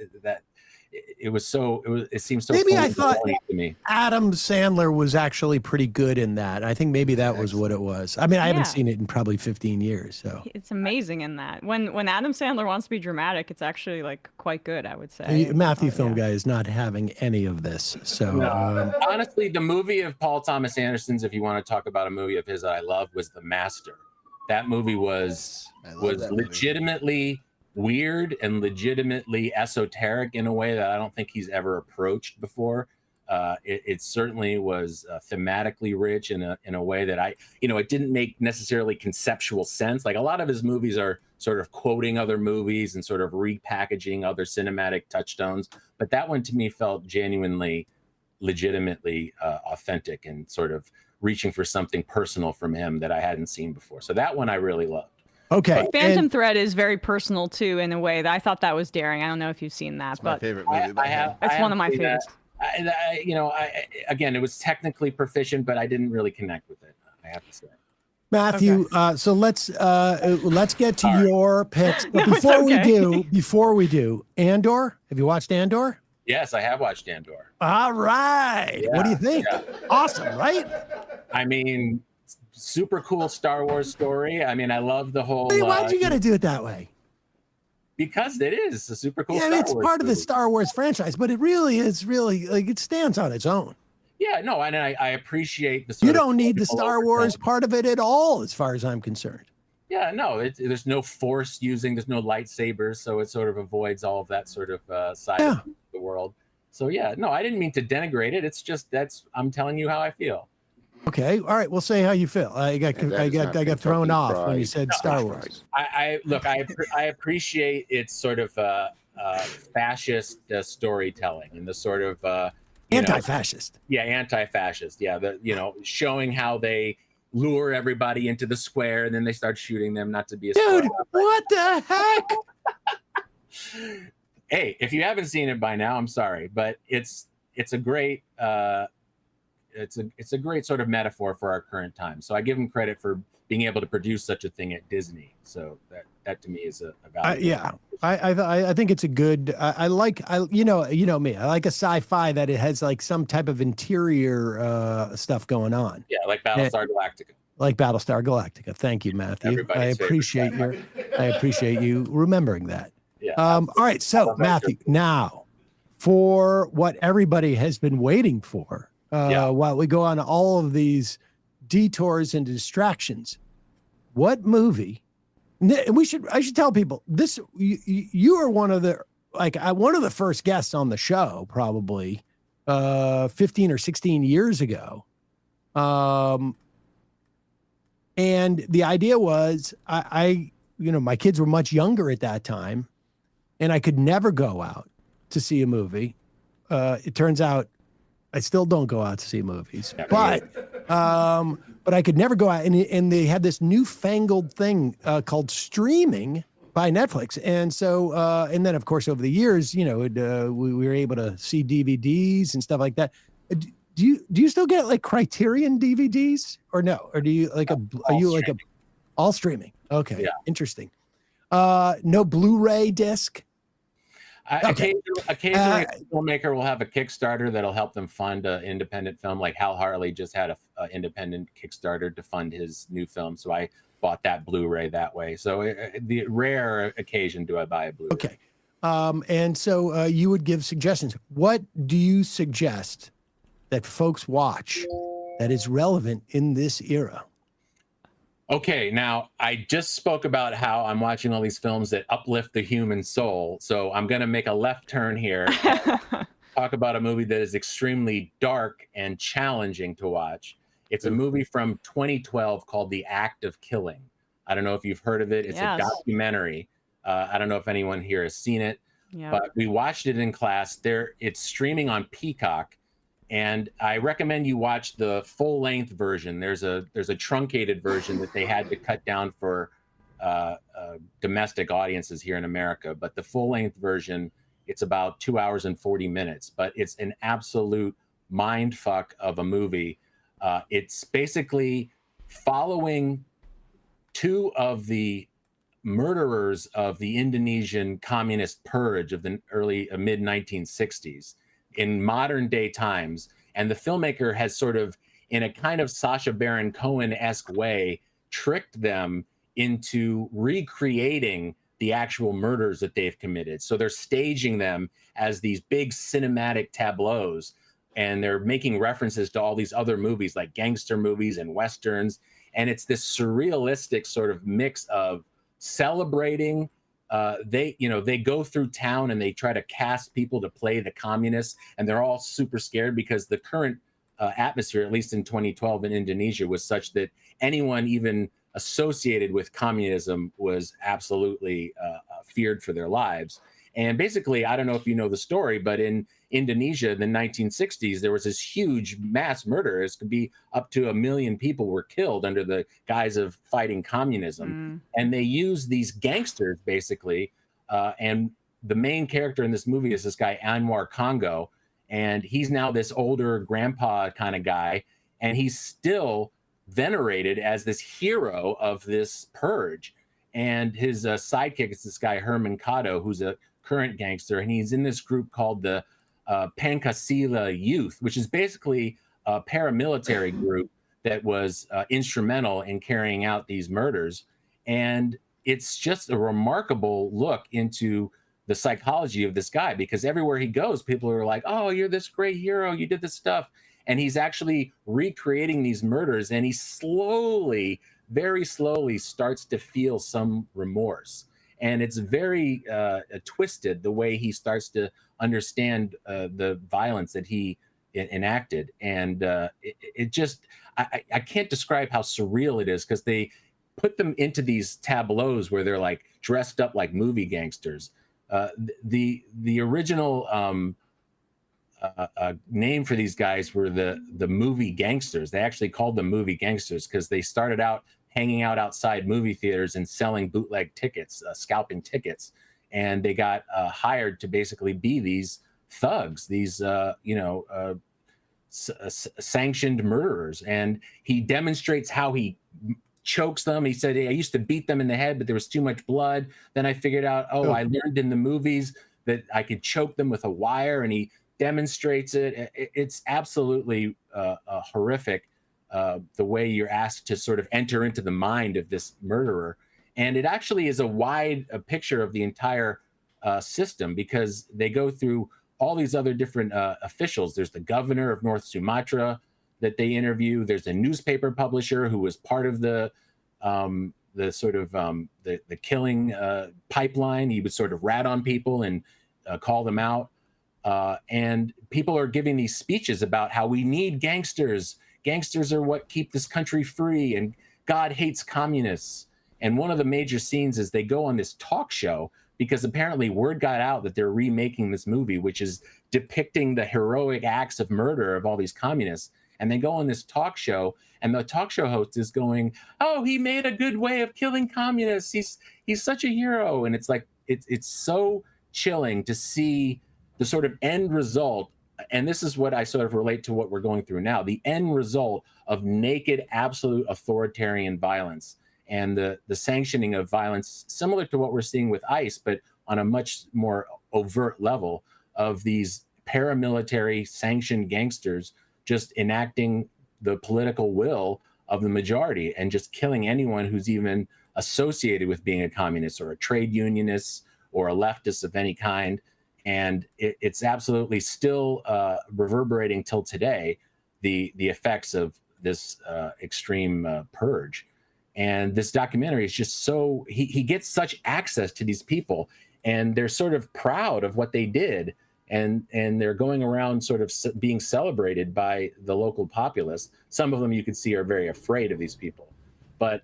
It seems so. Maybe I thought to me. Adam Sandler was actually pretty good in that. I think maybe that was what it was. I mean, I haven't seen it in probably 15 years. So It's amazing in that. When Adam Sandler wants to be dramatic, it's actually like quite good, I would say. Matthew Film Guy is not having any of this. So No. Honestly, the movie of Paul Thomas Anderson's, if you want to talk about a movie of his that I love, was The Master. That movie was legitimately weird and legitimately esoteric in a way that I don't think he's ever approached before. It certainly was thematically rich in a way that it didn't make necessarily conceptual sense. Like, a lot of his movies are sort of quoting other movies and sort of repackaging other cinematic touchstones. But that one to me felt genuinely, legitimately authentic and sort of reaching for something personal from him that I hadn't seen before. So that one I really loved. Okay. Phantom Thread is very personal too, in a way that I thought that was daring. I don't know if you've seen that, but my favorite movie. It's one of my favorites. Again, it was technically proficient, but I didn't really connect with it, I have to say. Matthew, so let's get to your picks. But before we do, Andor. Have you watched Andor? Yes, I have watched Andor. All right. What do you think? Yeah. Awesome, right? I mean, super cool Star Wars story. I mean, I love the whole. Hey, why'd you got to do it that way? Because it is a super cool. Yeah, it's part of the Star Wars franchise, but it really is like it stands on its own. Yeah, no, and I appreciate the. You don't need the Star Wars part of it at all, as far as I'm concerned. Yeah, no, there's no force using, there's no lightsabers, so it sort of avoids all of that sort of side of the world. So yeah, no, I didn't mean to denigrate it. It's just I'm telling you how I feel. Okay, all right. Well, say how you feel. I got thrown off when you said Star Wars. I appreciate its sort of fascist storytelling and the sort of anti-fascist. Anti-fascist. Yeah, showing how they lure everybody into the square and then they start shooting them not to be a dude. What the heck? Hey, if you haven't seen it by now, I'm sorry, but it's a great it's a great sort of metaphor for our current time. So I give him credit for being able to produce such a thing at Disney. So that to me is a value. I think it's a good. I like me. I like a sci-fi that it has like some type of interior stuff going on. Yeah, like Battlestar Galactica. Like Battlestar Galactica. Thank you, Matthew. I appreciate you remembering that. Yeah. All right, so Matthew, now for what everybody has been waiting for. While we go on all of these detours and distractions, what movie? I should tell people this. You are one of the first guests on the show, probably 15 or 16 years ago. And the idea was my kids were much younger at that time, and I could never go out to see a movie. It turns out I still don't go out to see movies, but I could never go out. And they had this newfangled thing called streaming by Netflix. And so, and then of course, over the years, we were able to see DVDs and stuff like that. Do you still get like Criterion DVDs or no? Or do you all streaming? Okay. Yeah. Interesting. No Blu-ray disc. Occasionally, a filmmaker will have a Kickstarter that'll help them fund an independent film. Like Hal Hartley just had an independent Kickstarter to fund his new film, so I bought that Blu-ray that way. So the rare occasion do I buy a Blu-ray. Okay, and so you would give suggestions. What do you suggest that folks watch that is relevant in this era? Okay, now I just spoke about how I'm watching all these films that uplift the human soul. So I'm going to make a left turn here. Talk about a movie that is extremely dark and challenging to watch. It's a movie from 2012 called The Act of Killing. I don't know if you've heard of it. It's a documentary. I don't know if anyone here has seen it, but we watched it in class. It's streaming on Peacock. And I recommend you watch the full-length version. There's a truncated version that they had to cut down for domestic audiences here in America. But the full-length version, it's about 2 hours and 40 minutes. But it's an absolute mind fuck of a movie. It's basically following two of the murderers of the Indonesian communist purge of the mid 1960s in modern day times. And the filmmaker has sort of, in a kind of Sacha Baron Cohen-esque way, tricked them into recreating the actual murders that they've committed. So they're staging them as these big cinematic tableaus, and they're making references to all these other movies like gangster movies and Westerns. And it's this surrealistic sort of mix of celebrating. They go through town and they try to cast people to play the communists, and they're all super scared because the current atmosphere, at least in 2012 in Indonesia, was such that anyone even associated with communism was absolutely feared for their lives. And basically, I don't know if you know the story, but in Indonesia in the 1960s, there was this huge mass murder. It could be up to 1 million people were killed under the guise of fighting communism. And they used these gangsters, basically. And the main character in this movie is this guy, Anwar Congo. And he's now this older grandpa kind of guy. And he's still venerated as this hero of this purge. And his sidekick is this guy, Herman Kato, who's a current gangster. And he's in this group called the Pancasila Youth, which is basically a paramilitary group that was instrumental in carrying out these murders. And it's just a remarkable look into the psychology of this guy, because everywhere he goes, people are like, oh, you're this great hero, you did this stuff. And he's actually recreating these murders, and he slowly, very slowly starts to feel some remorse. And it's very twisted the way he starts to understand the violence that he enacted. And it just, I can't describe how surreal it is, because they put them into these tableaus where they're like dressed up like movie gangsters. The original name for these guys were the movie gangsters. They actually called them movie gangsters because they started out hanging out outside movie theaters and selling bootleg tickets, scalping tickets. And they got hired to basically be these thugs, these, sanctioned murderers. And he demonstrates how he chokes them. He said, I used to beat them in the head, but there was too much blood. Then I figured out, I learned in the movies that I could choke them with a wire, and he demonstrates it. It's absolutely horrific. The way you're asked to sort of enter into the mind of this murderer. And it actually is a wide picture of the entire system, because they go through all these other different officials. There's the governor of North Sumatra that they interview. There's a newspaper publisher who was part of the killing pipeline. He would sort of rat on people and call them out. And people are giving these speeches about how we need gangsters. Gangsters are what keep this country free, and God hates communists. And one of the major scenes is they go on this talk show, because apparently word got out that they're remaking this movie, which is depicting the heroic acts of murder of all these communists. And they go on this talk show, and the talk show host is going, oh, he made a good way of killing communists. He's such a hero. And it's like, it's so chilling to see the sort of end result. And this is what I sort of relate to what we're going through now, the end result of naked, absolute authoritarian violence, and the sanctioning of violence, similar to what we're seeing with ICE, but on a much more overt level, of these paramilitary sanctioned gangsters just enacting the political will of the majority and just killing anyone who's even associated with being a communist or a trade unionist or a leftist of any kind. And it's absolutely still reverberating till today, the effects of this extreme purge. And this documentary is just so, he gets such access to these people, and they're sort of proud of what they did. And they're going around sort of being celebrated by the local populace. Some of them you can see are very afraid of these people. But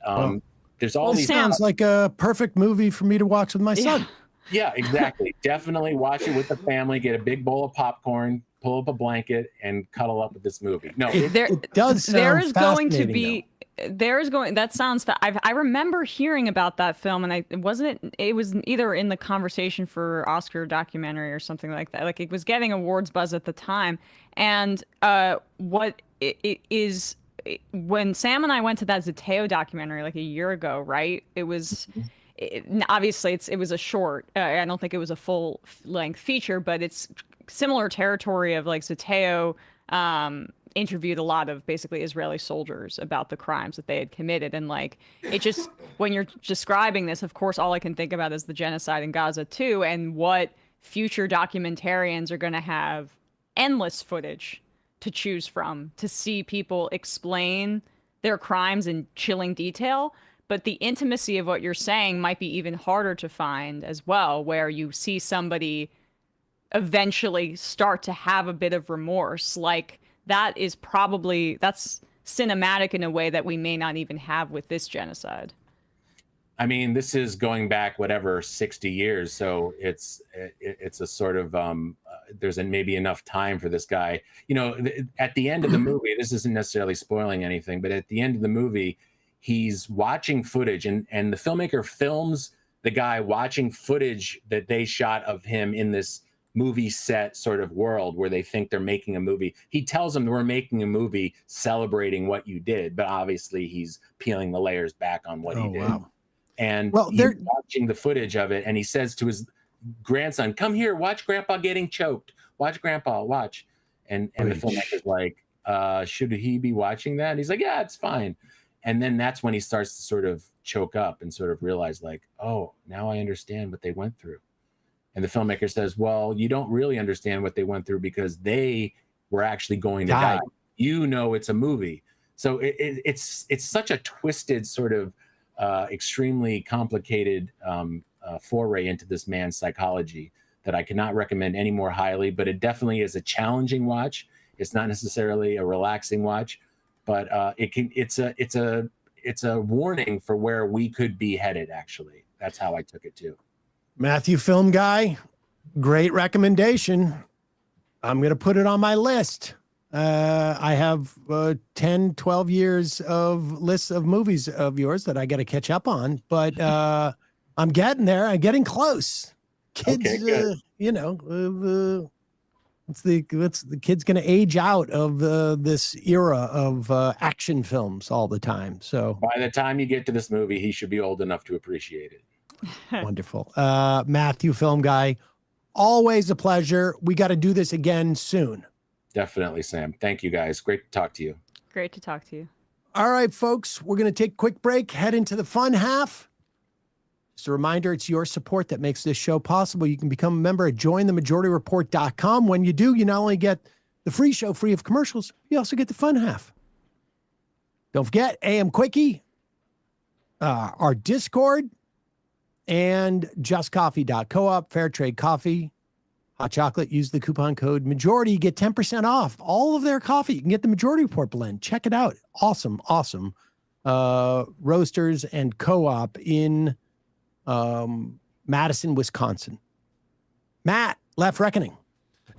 there's all these... Sounds like a perfect movie for me to watch with my son. Yeah, exactly. Definitely watch it with the family. Get a big bowl of popcorn, pull up a blanket, and cuddle up with this movie. No, it does sound there is going to fascinating, be there is going that sounds I remember hearing about that film, and it was either in the conversation for Oscar documentary or something like that. Like, it was getting awards buzz at the time. And what it is, when Sam and I went to that Zateo documentary like a year ago, right? It was obviously it was a short. I don't think it was a full length feature, but it's similar territory of like Zateo interviewed a lot of basically Israeli soldiers about the crimes that they had committed. And like, it just, when you're describing this, of course, all I can think about is the genocide in Gaza too, and what future documentarians are going to have endless footage to choose from to see people explain their crimes in chilling detail. But the intimacy of what you're saying might be even harder to find as well, where you see somebody eventually start to have a bit of remorse. Like, that's cinematic in a way that we may not even have with this genocide. I mean, this is going back 60 years, so it's a sort of there's maybe enough time for this guy. At the end of the movie, this isn't necessarily spoiling anything, but at the end of the movie, he's watching footage, and the filmmaker films the guy watching footage that they shot of him in this movie set sort of world where they think they're making a movie. He tells them we're making a movie celebrating what you did, but obviously he's peeling the layers back on what he did. Wow. And he's watching the footage of it, and he says to his grandson, "Come here, watch Grandpa getting choked. Watch Grandpa, watch." And the filmmaker's like, should he be watching that? And he's like, yeah, it's fine. And then that's when he starts to sort of choke up and sort of realize, like, oh, now I understand what they went through. And the filmmaker says, well, you don't really understand what they went through because they were actually going to die. It's a movie. So it's such a twisted sort of extremely complicated foray into this man's psychology that I cannot recommend any more highly, but it definitely is a challenging watch. It's not necessarily a relaxing watch, but it's a warning for where we could be headed. Actually, that's how I took it too. Matthew, film guy, great recommendation. I'm going to put it on my list. I have 10, 12 years of lists of movies of yours that I got to catch up on, but I'm getting there. I'm getting close. Kids, the kid's going to age out of this era of action films all the time. So by the time you get to this movie, he should be old enough to appreciate it. Wonderful. Matthew, film guy, always a pleasure. We got to do this again soon. Definitely, Sam. Thank you, guys. Great to talk to you. Great to talk to you. All right, folks, we're going to take a quick break, head into the fun half. Just a reminder, it's your support that makes this show possible. You can become a member at jointhemajorityreport.com. When you do, you not only get the free show free of commercials, you also get the fun half. Don't forget, AM Quickie, our Discord, and justcoffee.coop, fair trade coffee, hot chocolate. Use the coupon code majority. You get 10% off all of their coffee. You can get the Majority Report blend. Check it out. Awesome. Roasters and co-op in Madison, Wisconsin. Matt, Left Reckoning.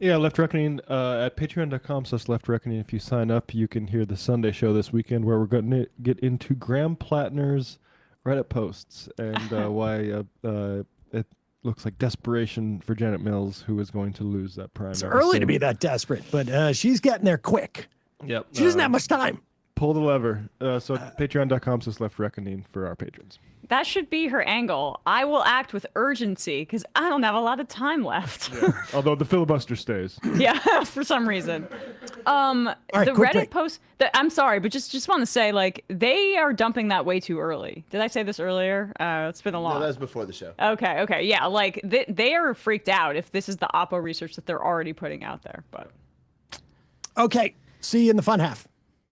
Yeah, Left Reckoning at patreon.com/Left Reckoning. If you sign up, you can hear the Sunday show this weekend where we're going to get into Graham Plattner's Reddit posts and why it looks like desperation for Janet Mills, who is going to lose that primary. It's early to be that desperate, but she's getting there quick. Yep. She doesn't have much time. Pull the lever. So patreon.com/Left Reckoning for our patrons. That should be her angle. I will act with urgency because I don't have a lot of time left. Yeah. Although the filibuster stays. Yeah, for some reason. Right, the Reddit post, I'm sorry, but just want to say, like, they are dumping that way too early. Did I say this earlier? It's been a long. No, that was before the show. Okay. Yeah, like, they are freaked out if this is the Oppo research that they're already putting out there. But okay, see you in the fun half.